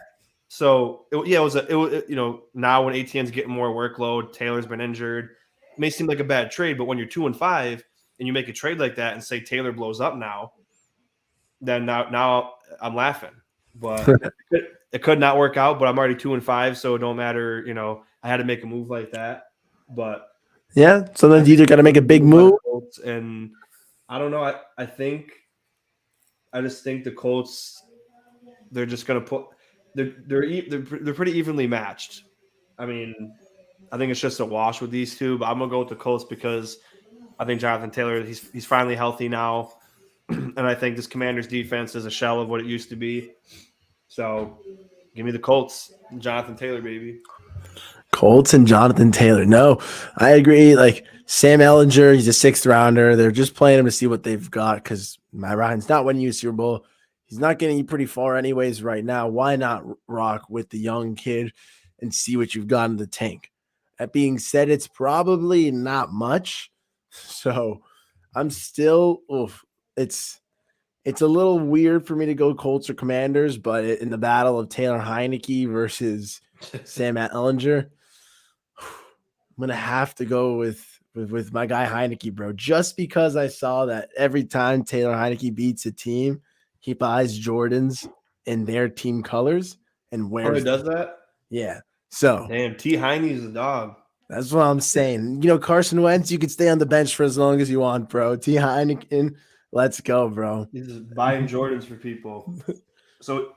So it was now when ATN's getting more workload, Taylor's been injured. It may seem like a bad trade, but when you're 2-5 and you make a trade like that and say Taylor blows up then now I'm laughing. But it could not work out. But I'm already 2-5, so it don't matter. I had to make a move like that. But Yeah, sometimes you either got to make a big by the move. Colts, and I don't know. I just think the Colts, they're just gonna put they're pretty evenly matched. I mean, I think it's just a wash with these two, but I'm gonna go with the Colts because I think Jonathan Taylor he's finally healthy now, and I think this Commanders defense is a shell of what it used to be. So give me the Colts, Jonathan Taylor, baby. Colts and Jonathan Taylor. No, I agree. Like Sam Ellinger, he's a sixth rounder. They're just playing him to see what they've got because Matt Ryan's not winning you a Super Bowl. He's not getting you pretty far, anyways, right now. Why not rock with the young kid and see what you've got in the tank? That being said, it's probably not much. So I'm still, it's a little weird for me to go Colts or Commanders, but in the battle of Taylor Heineke versus Sam Ellinger, I'm gonna have to go with my guy Heineke, bro. Just because I saw that every time Taylor Heineke beats a team, he buys Jordans in their team colors and Oh, he wears does them. that? Yeah. So Damn, T. Heine's a dog. that's what I'm saying. Carson Wentz, you can stay on the bench for as long as you want, bro. T Heineken, let's go, bro. He's just buying Jordans for people. So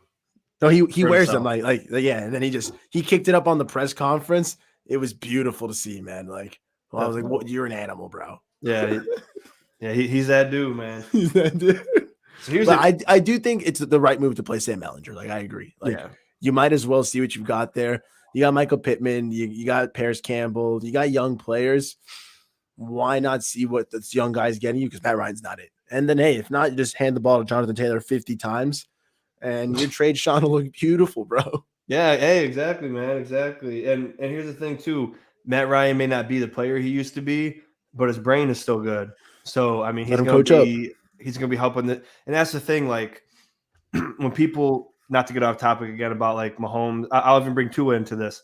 No, he for wears them himself. yeah, and then he kicked it up on the press conference. It was beautiful to see, man. Like, well, I was That's like, dope. "What? You're an animal, bro." Yeah, he's that dude, man. So here's But a I do think it's the right move to play Sam Ellinger. Like, I agree. Like, yeah. you might as well see what you've got there. You got Michael Pittman. You got Paris Campbell. You got young players. Why not see what this young guy's getting you? Because Matt Ryan's not it. And then, hey, if not, you just hand the ball to Jonathan Taylor 50 times, and your trade shot will look beautiful, bro. Yeah, hey, exactly, man, exactly. And here's the thing too. Matt Ryan may not be the player he used to be, but his brain is still good. So I mean, Let him coach up. he's gonna be helping and that's the thing. Like when people, not to get off topic again about like Mahomes, I'll even bring Tua into this.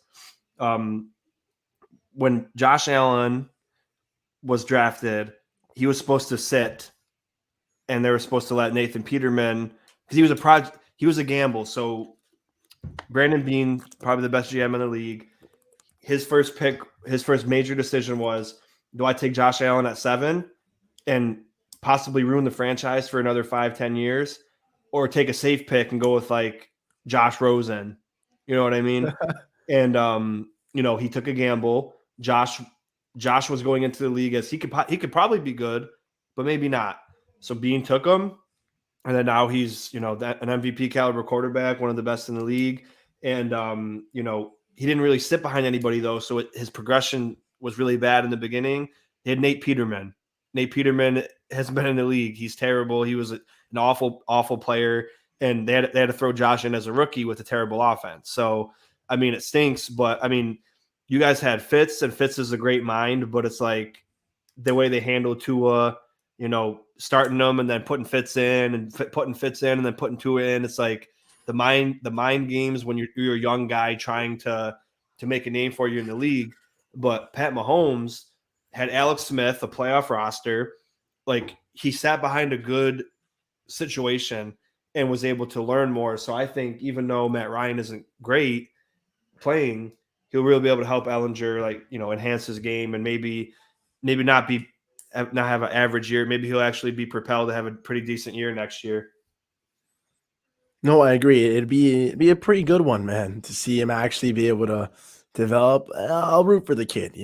When Josh Allen was drafted, he was supposed to sit, and they were supposed to let Nathan Peterman because he was a gamble. So Brandon Bean, probably the best GM in the league, his first pick, his first major decision was, do I take Josh Allen at 7 and possibly ruin the franchise for another 5-10 years, or take a safe pick and go with like Josh Rosen? You know what I mean? And he took a gamble. Josh was going into the league as he could probably be good, but maybe not. So Bean took him, and then now he's an MVP caliber quarterback, one of the best in the league. And he didn't really sit behind anybody though, so his progression was really bad in the beginning. They had Nate Peterman. Nate Peterman has been in the league. He's terrible. He was an awful player, and they had to throw Josh in as a rookie with a terrible offense. So I mean, it stinks, but I mean, you guys had Fitz, and Fitz is a great mind, but it's like the way they handle Tua, starting them and then putting Fitz in and putting Fitz in and then putting Tua in. It's like the mind games when you're a young guy trying to make a name for you in the league. But Pat Mahomes had Alex Smith, a playoff roster. Like he sat behind a good situation and was able to learn more. So I think even though Matt Ryan isn't great playing, he'll really be able to help Ellinger, enhance his game and maybe not have an average year. Maybe he'll actually be propelled to have a pretty decent year next year. No, I agree. It'd be a pretty good one, man, to see him actually be able to develop. I'll root for the kid.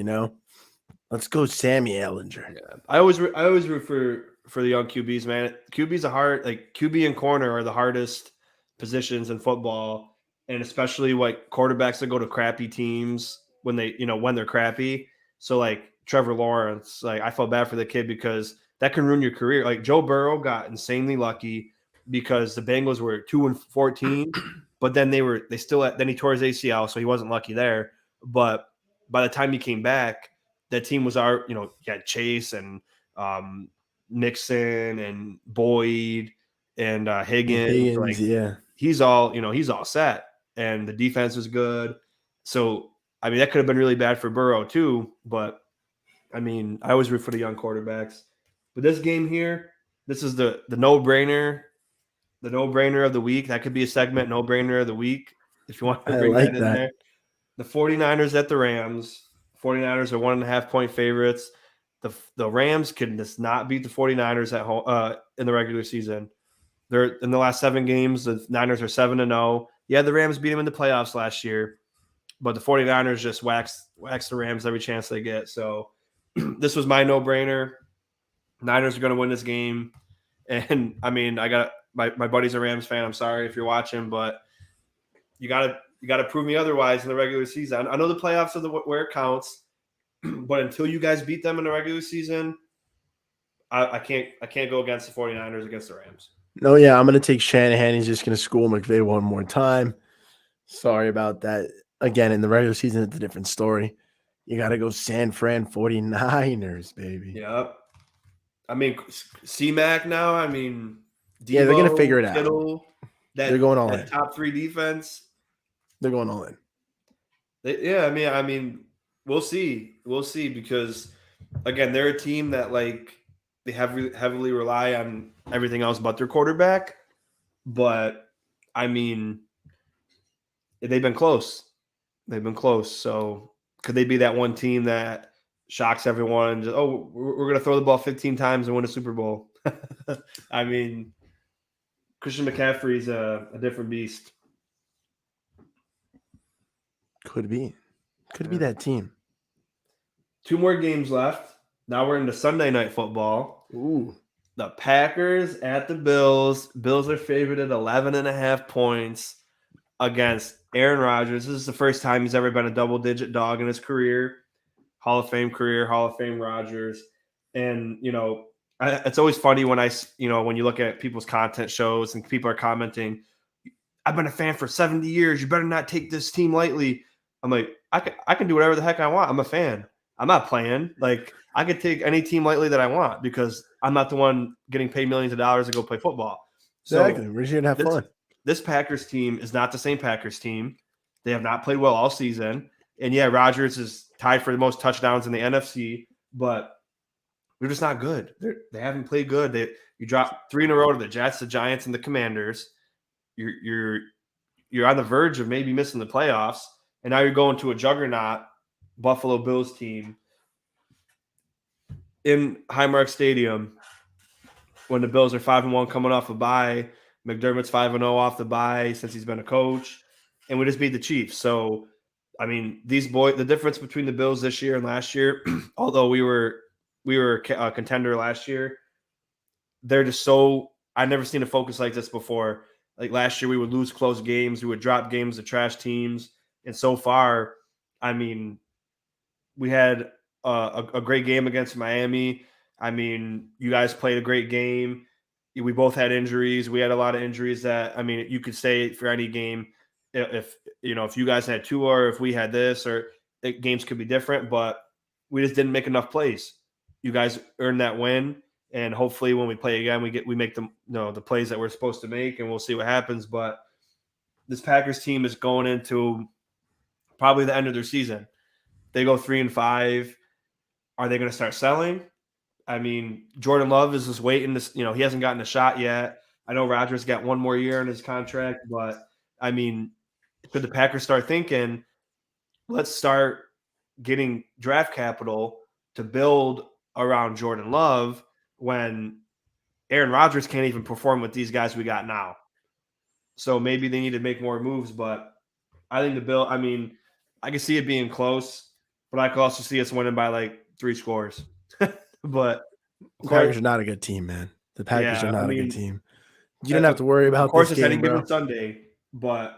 Let's go, Sammy Ellinger. Yeah, I always root for the young QBs, man. QB's QB and corner are the hardest positions in football, and especially quarterbacks that go to crappy teams when they're crappy. So like Trevor Lawrence. Like, I felt bad for the kid because that can ruin your career. Like, Joe Burrow got insanely lucky because the Bengals were 2-14, but then then he tore his ACL, so he wasn't lucky there. But by the time he came back, that team was you had Chase and Nixon and Boyd and Higgins. Higgins, Like, yeah. he's all set, and the defense was good. So, I mean, that could have been really bad for Burrow too. But I mean, I always root for the young quarterbacks. But this game here, this is the no-brainer, of the week. That could be a segment, no-brainer of the week, if you want to I bring that like in that. there. The 49ers at the Rams. 49ers are 1.5-point favorites. The Rams can just not beat the 49ers at home in the regular season. They're in the last 7 games. The Niners are 7-0. Yeah, the Rams beat them in the playoffs last year, but the 49ers just wax the Rams every chance they get. So this was my no-brainer. Niners are going to win this game. And I mean, I got my buddy's a Rams fan. I'm sorry if you're watching, but you gotta prove me otherwise in the regular season. I know the playoffs are where it counts, but until you guys beat them in the regular season, I can't go against the 49ers against the Rams. No, yeah, I'm going to take Shanahan. He's just going to school McVay one more time. Sorry about that. Again, in the regular season, it's a different story. You got to go San Fran 49ers, baby. Yep. I mean, C-Mac now, I mean, Debo, Yeah, they're going to figure it out. Kittle, They're going all in. Top 3 defense. They're going all in. Yeah, I mean, we'll see. We'll see because, again, they're a team that, like, they heavily rely on everything else but their quarterback. But, I mean, they've been close. So could they be that one team that shocks everyone? Just, we're going to throw the ball 15 times and win a Super Bowl. I mean, Christian McCaffrey's a different beast. Could be that team. 2 more games left. Now we're into Sunday Night Football. Ooh. The Packers at the Bills. Bills are favored at 11.5 points against Aaron Rodgers. This is the first time he's ever been a double-digit dog in his career. Hall of Fame career, Hall of Fame Rodgers. And, it's always funny when when you look at people's content shows and people are commenting, I've been a fan for 70 years. You better not take this team lightly. I'm like, I can do whatever the heck I want. I'm a fan. I'm not playing. Like, I could take any team lightly that I want because I'm not the one getting paid millions of dollars to go play football. Exactly. We're just going to have fun. This Packers team is not the same Packers team. They have not played well all season. And, yeah, Rodgers is tied for the most touchdowns in the NFC, but they're just not good. They haven't played good. You dropped 3 in a row to the Jets, the Giants, and the Commanders. You're on the verge of maybe missing the playoffs, and now you're going to a juggernaut Buffalo Bills team in Highmark Stadium when the Bills are 5-1 coming off a bye. McDermott's 5-0 off the bye since he's been a coach, and we just beat the Chiefs. So, I mean, the difference between the Bills this year and last year, although we were a contender last year, they're just so – I've never seen a focus like this before. Like last year, we would lose close games. We would drop games to trash teams. And so far, I mean, we had a great game against Miami. I mean, you guys played a great game. We both had injuries. We had a lot of injuries that, I mean, you could say for any game, if you guys had two or if we had this, or games could be different, but we just didn't make enough plays. You guys earned that win. And hopefully when we play again, we make the plays that we're supposed to make, and we'll see what happens. But this Packers team is going into probably the end of their season. They go 3-5. Are they going to start selling? I mean, Jordan Love is just waiting to, he hasn't gotten a shot yet. I know Rodgers got 1 more year in his contract, but I mean, could the Packers start thinking, let's start getting draft capital to build around Jordan Love when Aaron Rodgers can't even perform with these guys we got now? So maybe they need to make more moves, but I think I can see it being close, but I could also see us winning by like 3 scores. But the Packers are not a good team, man. The Packers are not a good team. You don't have to worry about this game, it's any given Sunday, but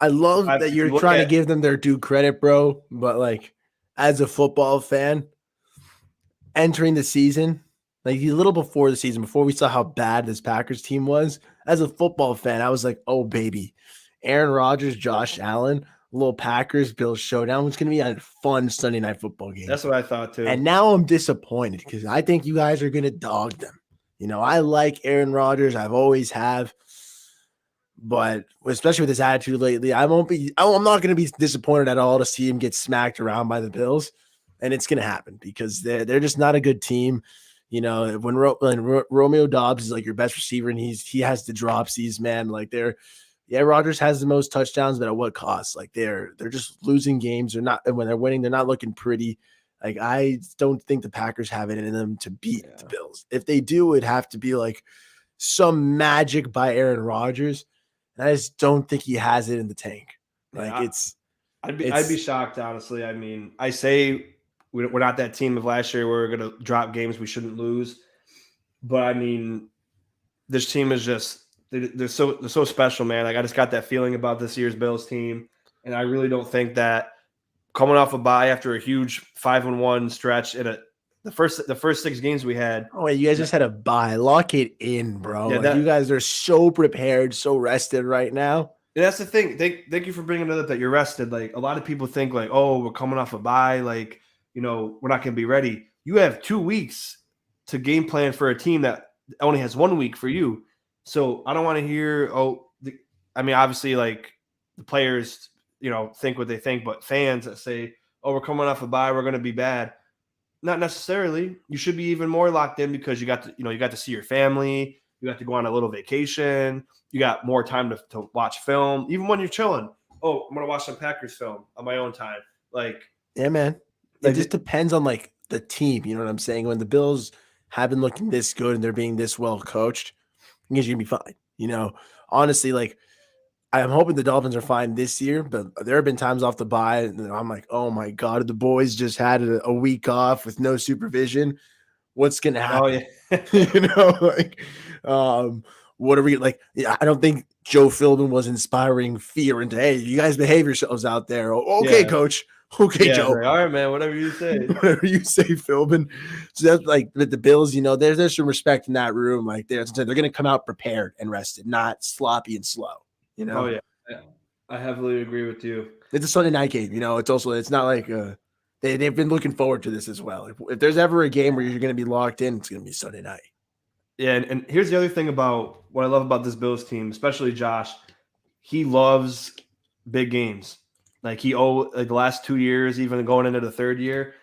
I love that you're trying to give them their due credit, bro. But like, as a football fan, entering the season, like a little before the season, before we saw how bad this Packers team was, as a football fan, I was like, oh, baby. Aaron Rodgers, Josh Allen, little Packers, Bills showdown was going to be a fun Sunday night football game. That's what I thought too. And now I'm disappointed because I think you guys are going to dog them. I like Aaron Rodgers. I've always have. But especially with his attitude lately, I'm not going to be disappointed at all to see him get smacked around by the Bills, and it's going to happen because they're just not a good team. When Romeo Dobbs is like your best receiver and he has the dropsies, man. Like Rodgers has the most touchdowns, but at what cost? Like they're just losing games. They're not, and when they're winning, they're not looking pretty. Like I don't think the Packers have it in them to beat the Bills. If they do, it'd have to be like some magic by Aaron Rodgers. I just don't think he has it in the tank. Like I'd be shocked, honestly. I mean, I say we're not that team of last year where we're going to drop games we shouldn't lose, but I mean, this team is just they're so special, man. Like I just got that feeling about this year's Bills team, and I really don't think that coming off a bye after a huge 5-1 stretch in the first 6 games we had. Oh, wait, you guys just had a bye. Lock it in, bro. Yeah, you guys are so prepared, so rested right now. And that's the thing. Thank you for bringing it up that you're rested. Like a lot of people think like, oh, we're coming off a bye, like we're not going to be ready. You have 2 weeks to game plan for a team that only has 1 week for you. So I don't want to hear, I mean, obviously, like the players, think what they think, but fans that say, oh, we're coming off a bye, we're going to be bad. Not necessarily. You should be even more locked in because you got to see your family. You got to go on a little vacation. You got more time to watch film, even when you're chilling. Oh, I'm gonna watch some Packers film on my own time. Like, yeah, man. It just depends on like the team. You know what I'm saying? When the Bills have been looking this good and they're being this well coached, I think you're gonna be fine. Honestly, like I'm hoping the Dolphins are fine this year, but there have been times off the bye, and I'm like, oh my god, the boys just had a week off with no supervision. What's gonna happen? Oh Yeah. What are we like? Yeah, I don't think Joe Philbin was inspiring fear into, hey, you guys behave yourselves out there. Okay, coach. Okay, Joe. Like, all right, man. Whatever you say. Whatever you say, Philbin. So that's like with the Bills, there's some respect in that room. Like they're gonna come out prepared and rested, not sloppy and slow. Oh yeah. I heavily agree with you. It's a Sunday night game. It's not like they've been looking forward to this as well. If there's ever a game where you're going to be locked in, it's going to be Sunday night. Yeah, and here's the other thing about what I love about this Bills team, especially Josh. He loves big games. Like the last 2 years, even going into the third year,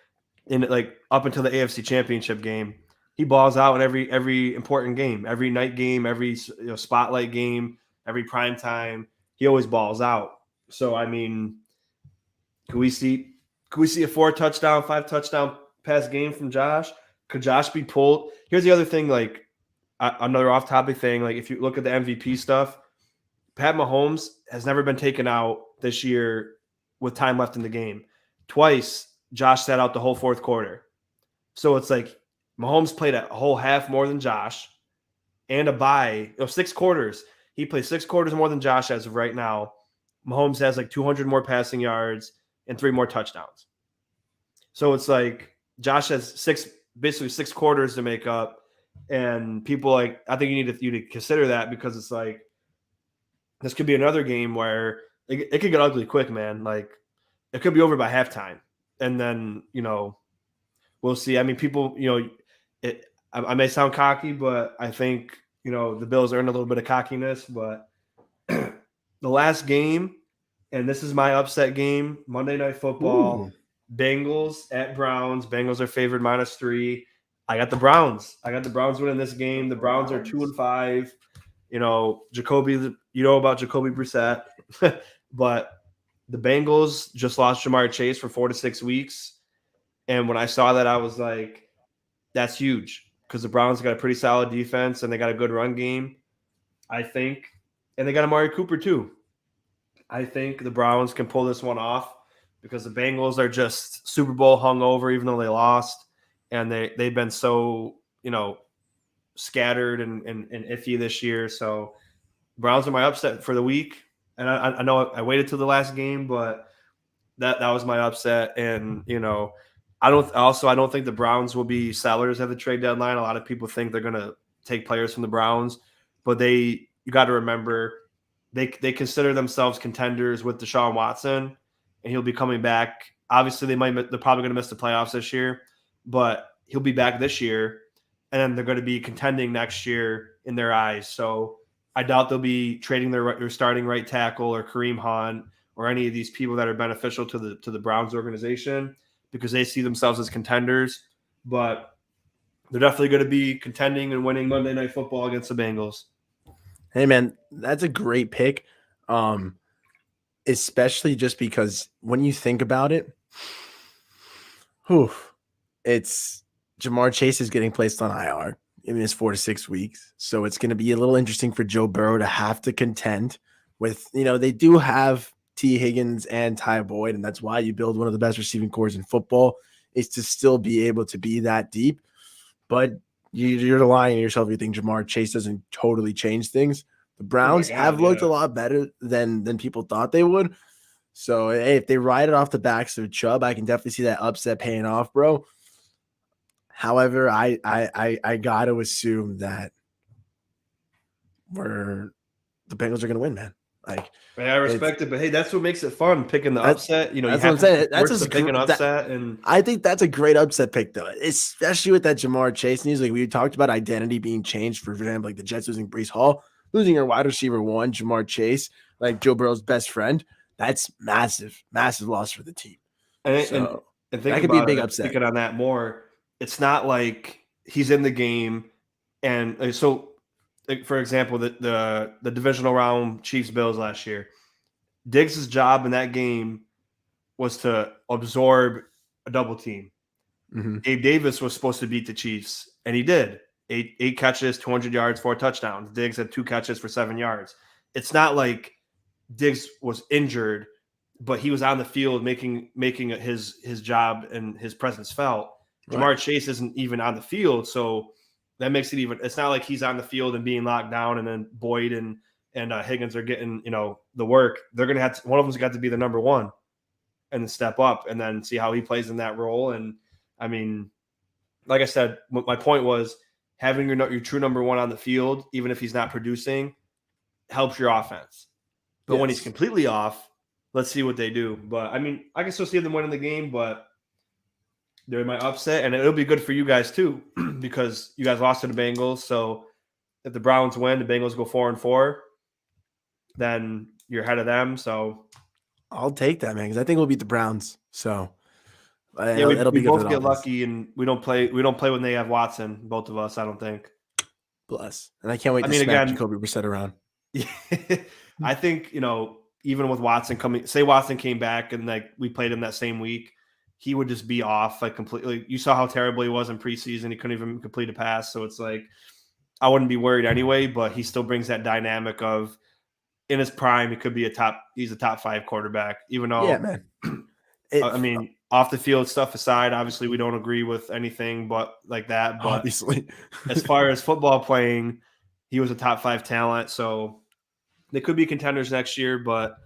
in like up until the AFC Championship game, he balls out in every important game, every night game, every spotlight game, every prime time. He always balls out. So I mean, could we see a 4 touchdown, 5 touchdown pass game from Josh? Could Josh be pulled? Here's the other thing, like another off topic thing. Like if you look at the MVP stuff, Pat Mahomes has never been taken out this year with time left in the game. Twice, Josh sat out the whole fourth quarter. So it's like Mahomes played a whole half more than Josh and a bye. 6 quarters. He plays 6 quarters more than Josh as of right now. Mahomes has like 200 more passing yards and 3 more touchdowns. So it's like Josh has basically 6 quarters to make up. And people I think you need to consider that because it's like this could be another game where it could get ugly quick, man. Like it could be over by halftime, and then we'll see. I mean, people, I may sound cocky, but I think the Bills earned a little bit of cockiness. But the last game, and this is my upset game, Monday Night Football, Ooh. Bengals at Browns. Bengals are favored -3. I got the Browns. I got the Browns winning this game. The Browns are 2-5. Jacoby, about Jacoby Brissett. But the Bengals just lost Jamar Chase for 4 to 6 weeks. And when I saw that, I was like, that's huge because the Browns got a pretty solid defense and they got a good run game, I think. And they got Amari Cooper too. I think the Browns can pull this one off because the Bengals are just Super Bowl hungover, even though they lost. And they've been so, scattered and iffy this year. So Browns are my upset for the week. And I know I waited till the last game, but that was my upset. And, I don't think the Browns will be sellers at the trade deadline. A lot of people think they're going to take players from the Browns, but you got to remember they consider themselves contenders with Deshaun Watson, and he'll be coming back. Obviously, they're probably going to miss the playoffs this year, but he'll be back this year, and then they're going to be contending next year in their eyes. So I doubt they'll be trading their starting right tackle or Kareem Hunt or any of these people that are beneficial to the Browns organization, because they see themselves as contenders, but they're definitely going to be contending and winning Monday Night Football against the Bengals. Hey man, that's a great pick. Especially just because when you think about it, whew, it's Jamar Chase is getting placed on IR. I mean, it's 4 to 6 weeks. So it's going to be a little interesting for Joe Burrow to have to contend with, they do have T. Higgins and Ty Boyd, and that's why you build one of the best receiving corps in football, is to still be able to be that deep. But you're lying to yourself if you think Jamar Chase doesn't totally change things. The Browns have looked a lot better than people thought they would. So, hey, if they ride it off the backs of Chubb, I can definitely see that upset paying off, bro. However, I got to assume that the Bengals are going to win, man. Like, I respect it, but hey, that's what makes it fun, picking the upset. You that's have what I'm saying. That's to pick an upset, and I think that's a great upset pick, though, especially with that Jamar Chase news. Like, we talked about identity being changed for example, like the Jets losing Breece Hall, losing your wide receiver one, Jamar Chase, like Joe Burrow's best friend. That's massive loss for the team. and So think that could about be a big it, upset. thinking on that more, it's not like he's in the game, and so, like, for example, the divisional round Chiefs Bills last year, Diggs' job in that game was to absorb a double team. Mm-hmm. Gabe Davis was supposed to beat the Chiefs, and he did. Eight catches, 200 yards, 4 touchdowns. Diggs had 2 catches for 7 yards. It's not like Diggs was injured, but he was on the field making his job and his presence felt. Right. Jamar Chase isn't even on the field, so that makes it even. It's not like he's on the field and being locked down, and then Boyd and Higgins are getting the work. They're gonna have to, one of them's got to be the number one, and then step up, and then see how he plays in that role. And I mean, like I said, my point was having your true number one on the field, even if he's not producing, helps your offense. But when he's completely off, let's see what they do. But I mean, I can still see them winning the game, but they're my upset, and it'll be good for you guys too, because you guys lost to the Bengals. So if the Browns win, the Bengals go 4-4, then you're ahead of them. So I'll take that, man, because I think we'll beat the Browns. So yeah, it'll we be good both for get lucky, and we don't play when they have Watson. Both of us, I don't think. Bless, and I can't wait to smack Jacoby Brissett around. I think even with Watson coming, say Watson came back and like we played him that same week, he would just be off like completely. You saw how terrible he was in preseason; he couldn't even complete a pass. So it's like I wouldn't be worried anyway. But he still brings that dynamic of in his prime, he could be he's a top 5 quarterback. Even though, yeah, man. I mean, off the field stuff aside, obviously we don't agree with anything, but like that. But obviously, as far as football playing, he was a top 5 talent. So they could be contenders next year, but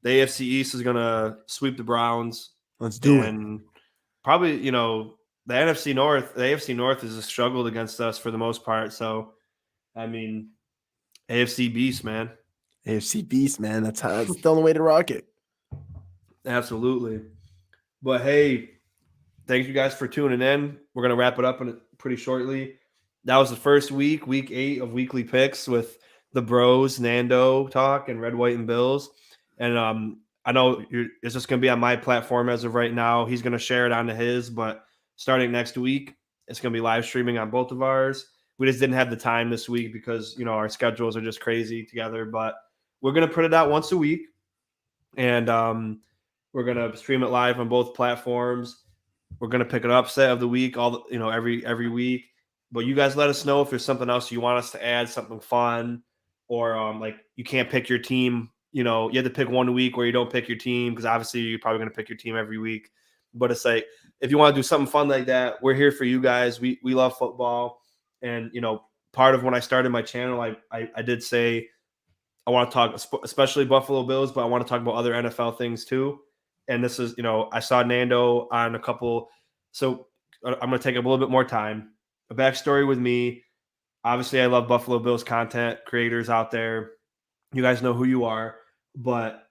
the AFC East is going to sweep the Browns. Let's do it. And probably, the AFC North has struggled against us for the most part. So, I mean, AFC Beast, man. AFC Beast, man. That's the only way to rock it. Absolutely. But hey, thank you guys for tuning in. We're going to wrap it up pretty shortly. That was the first week 8 of weekly picks with the bros, Nando Talk and Red, White, and Bills. And I know it's just going to be on my platform as of right now. He's going to share it onto his, but starting next week, it's going to be live streaming on both of ours. We just didn't have the time this week because, our schedules are just crazy together. But we're going to put it out once a week. And we're going to stream it live on both platforms. We're going to pick an upset of the week, every week. But you guys let us know if there's something else you want us to add, something fun, or like you can't pick your team. You have to pick one week where you don't pick your team because obviously you're probably going to pick your team every week. But it's like if you want to do something fun like that, we're here for you guys. We love football, and part of when I started my channel, I did say I want to talk, especially Buffalo Bills, but I want to talk about other NFL things too. And this is, I saw Nando on a couple So I'm going to take a little bit more time. A backstory with me. Obviously, I love Buffalo Bills content creators out there. You guys know who you are, but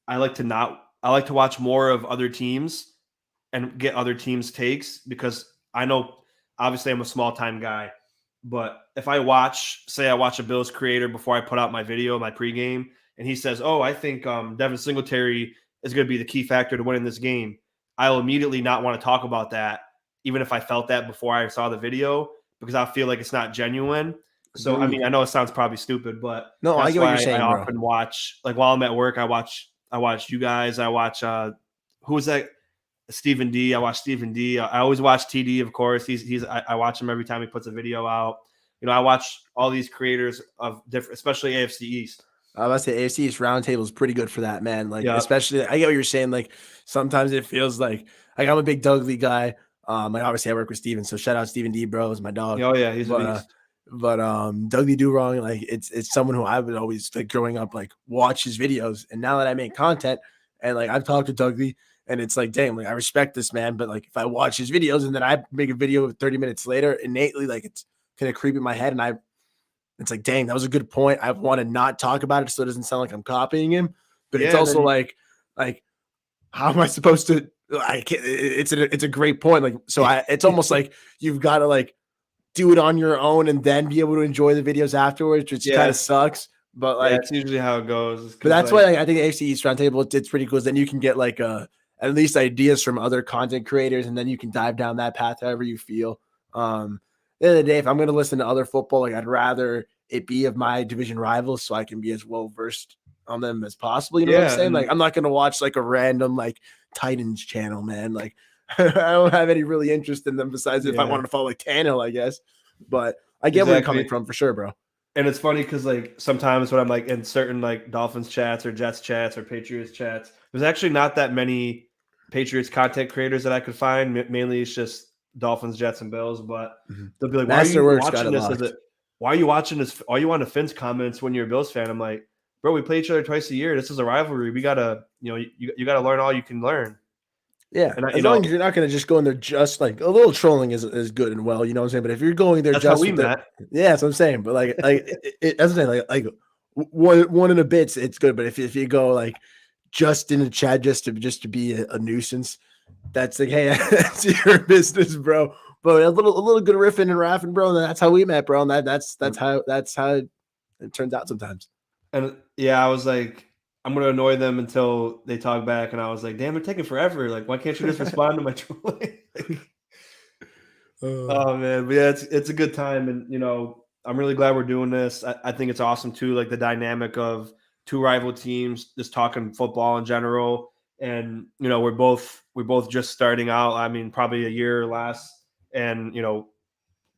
I like to watch more of other teams and get other teams' takes because I know obviously I'm a small time guy, but if say I watch a Bills creator before I put out my video, my pregame, and he says, "Oh, I think Devin Singletary is going to be the key factor to winning this game," I'll immediately not want to talk about that, even if I felt that before I saw the video, because I feel like it's not genuine. So, I Agreed. mean, I know it sounds probably stupid, but No, I that's get what you're why I saying, bro. often watch, like while I'm at work, I watch you guys. I watch who was that? Stephen D. I watch Stephen D. I always watch TD, of course. I watch him every time he puts a video out. You know, I watch all these creators of different, especially AFC East. I was say AFC East roundtable is pretty good for that, man. Like, Yeah. especially, I get what you're saying. Like, sometimes it feels like I'm a big Doug Lee guy. Like obviously I work with Steven, so shout out Steven D, bro, is my dog. Oh yeah, he's a But beast. Doug Lee Do Wrong, like it's someone who I would always like growing up, like watch his videos. And now that I make content and like I've talked to Doug Lee, and it's like, damn, like I respect this man, but like if I watch his videos and then I make a video 30 minutes later, innately, like it's gonna creep in my head, and it's like, dang, that was a good point. I want to not talk about it so it doesn't sound like I'm copying him. But it's Yeah, and also then like, how am I supposed to? I can't. It's a great point. Like, so it's almost like you've got to like do it on your own and then be able to enjoy the videos afterwards, which kind yeah, of sucks. But yeah, like, it's usually how it goes. but Because that's why like, like, I think the AFC East Roundtable it's pretty cool. Then you can get like at least ideas from other content creators, and then you can dive down that path however you feel. At the end of the day, if I'm going to listen to other football, like I'd rather it be of my division rivals, so I can be as well versed on them as possible. You know what I'm yeah, saying? Like and I'm not going to watch like a random like Titans channel, man. Like I don't have any really interest in them besides if I yeah, wanted to follow like Tannehill, I guess. But I get where you're coming exactly. from for sure, bro. And it's funny because like sometimes when I'm like in certain like Dolphins chats or Jets chats or Patriots chats, there's actually not that many Patriots content creators that I could find. Mainly it's just Dolphins, Jets, and Bills. But Mhm. they'll be like, "Why are you even Masterworks got watching it this? As locked. a Why are you watching this? Are you on the Finns comments when you're a Bills fan?" I'm like, "Bro, we play each other twice a year. This is a rivalry. We gotta, you gotta learn all you can learn." Yeah, And as long as you're not going to just go in there just like a little trolling is good and well, you know what I'm saying. But if you're going there that's how just we with the, met. yeah, that's what I'm saying. But as I'm saying, like one in a bit, it's good. But if you go like just in a chat just to be a nuisance, that's like, hey, that's your business, bro. But a little good riffing and raffing, bro. And that's how we met, bro. And that's how it turns out sometimes. And yeah, I was like, I'm gonna annoy them until they talk back. And I was like, damn, they're taking forever. Like, why can't you just respond to my trolling? Uh, Oh man, but yeah, it's a good time, and I'm really glad we're doing this. I think it's awesome too, like the dynamic of two rival teams just talking football in general. And we're both just starting out. I mean, probably a year or less, and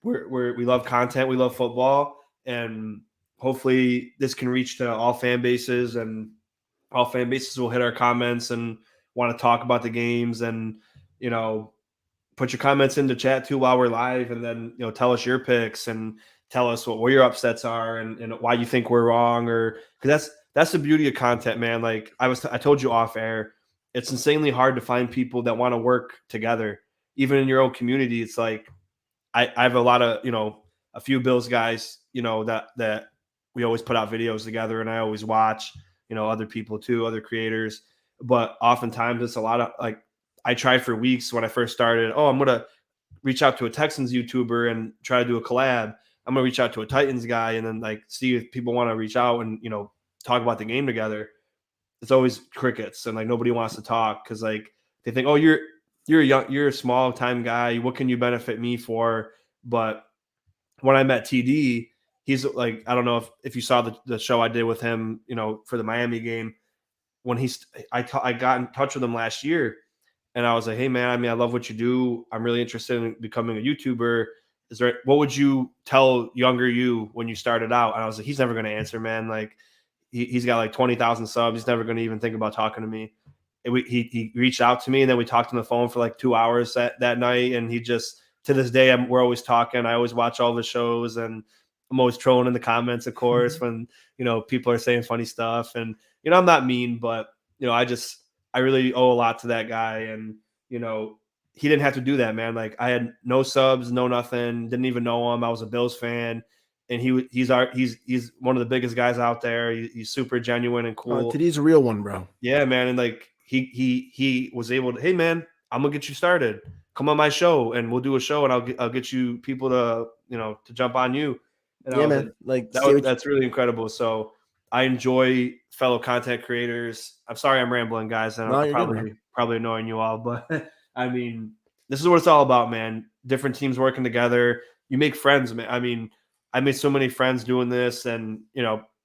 we love content, we love football, and hopefully this can reach to all fan bases, and all fan bases will hit our comments and want to talk about the games, and you know put your comments into chat too while we're live, and then tell us your picks and tell us what your upsets are, and why you think we're wrong, or because that's the beauty of content, man. Like I told you off air, it's insanely hard to find people that want to work together, even in your own community. It's like I have a lot of a few Bills guys that we always put out videos together, and I always watch other people too, other creators. But oftentimes it's a lot of like I tried for weeks when I first started. Oh, I'm gonna reach out to a Texans YouTuber and try to do a collab. I'm gonna reach out to a Titans guy and then like see if people want to reach out and talk about the game together. It's always crickets, and like nobody wants to talk because like they think, oh, you're a small time guy. What can you benefit me for? But when I met TD, he's like, I don't know if you saw the show I did with him, for the Miami game. When I got in touch with him last year, and I was like, hey man, I mean, I love what you do. I'm really interested in becoming a YouTuber. What would you tell younger you when you started out? And I was like, he's never going to answer, man. Like he's got like 20,000 subs. He's never going to even think about talking to me. He reached out to me, and then we talked on the phone for like 2 hours that night. And he just, to this day, we're always talking. I always watch all the shows, and I'm always trolling in the comments, of course, when, people are saying funny stuff. And, I'm not mean, but, I really owe a lot to that guy. And, he didn't have to do that, man. Like I had no subs, no nothing, didn't even know him. I was a Bills fan, and he's one of the biggest guys out there. He's super genuine and cool. Today's a real one, bro. Yeah, man, and like he was able to. Hey, man, I'm gonna get you started. Come on my show, and we'll do a show, and I'll get you people to to jump on you. And I Yeah, was man. Like, that's really incredible. So I enjoy fellow content creators. I'm sorry I'm rambling, guys, and No, I'm you're good, bro. probably annoying you all, but I mean, this is what it's all about, man. Different teams working together. You make friends, man. I mean, I made so many friends doing this, and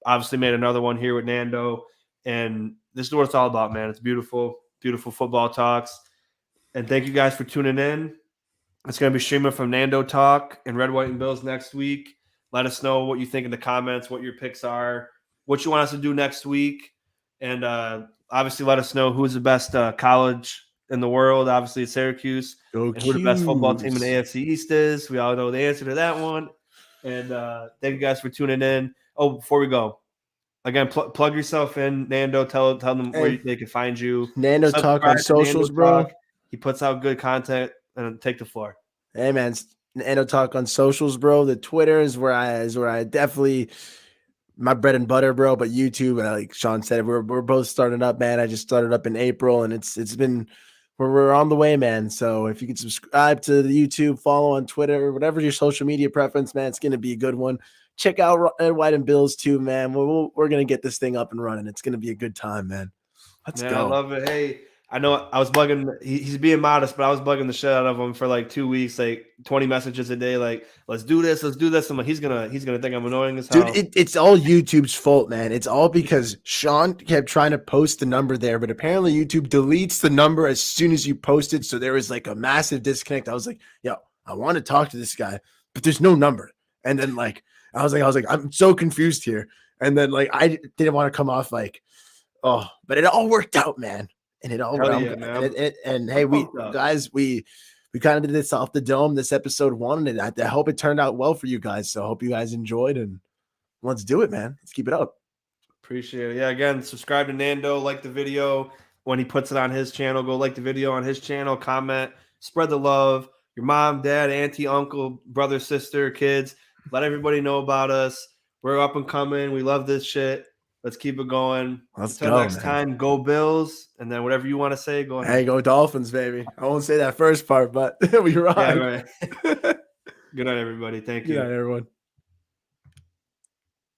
obviously made another one here with Nando. And this is what it's all about, man. It's beautiful, beautiful football talks. And thank you guys for tuning in. It's going to be streaming from Nando Talk and Red, White, and Bills next week. Let us know what you think in the comments, what your picks are, what you want us to do next week. And obviously let us know who's the best college in the world. Obviously, it's Syracuse. Go And who the best football team in the Cuse. AFC East is. We all know the answer to that one. And thank you guys for tuning in. Oh, before we go, again, plug yourself in, Nando. Tell them where they can find you. Nando Talk on Subscribe to socials, Nando bro. Talk. He puts out good content. And take the floor. Hey, man, Nando Talk on socials, bro. The Twitter is where I definitely my bread and butter, bro. But YouTube, like Sean said, we're both starting up, man. I just started up in April, and it's been we're on the way, man. So if you can subscribe to the YouTube, follow on Twitter, whatever your social media preference, man, it's gonna be a good one. Check out Red, White, and Bills too, man. We're gonna get this thing up and running. It's gonna be a good time, man. Let's Man, go. I love it. Hey, I know I was bugging. He's being modest, but I was bugging the shit out of him for like 2 weeks, like 20 messages a day. Like, let's do this, let's do this. I'm like, he's gonna think I'm annoying as hell. Dude, it's all YouTube's fault, man. It's all because Sean kept trying to post the number there, but apparently YouTube deletes the number as soon as you post it. So there was like a massive disconnect. I was like, yo, I want to talk to this guy, but there's no number. And then like I was like, I'm so confused here. And then like I didn't want to come off like, oh, but it all worked out, man. And it all Hell yeah, man. and hey, we kind of did this off the dome, this episode 1, and I hope it turned out well for you guys. So I hope you guys enjoyed, and let's do it, man. Let's keep it up. Appreciate it. Yeah, again, subscribe to Nando, like the video when he puts it on his channel. Go like the video on his channel, comment, spread the love. Your mom, dad, auntie, uncle, brother, sister, kids, let everybody know about us. We're up and coming. We love this shit. Let's keep it going. Until next time, go Bills. And then whatever you want to say, go ahead. Hey, go Dolphins, baby. I won't say that first part, but we ride. Yeah, right. Good night, everybody. Thank you. Good night, everyone.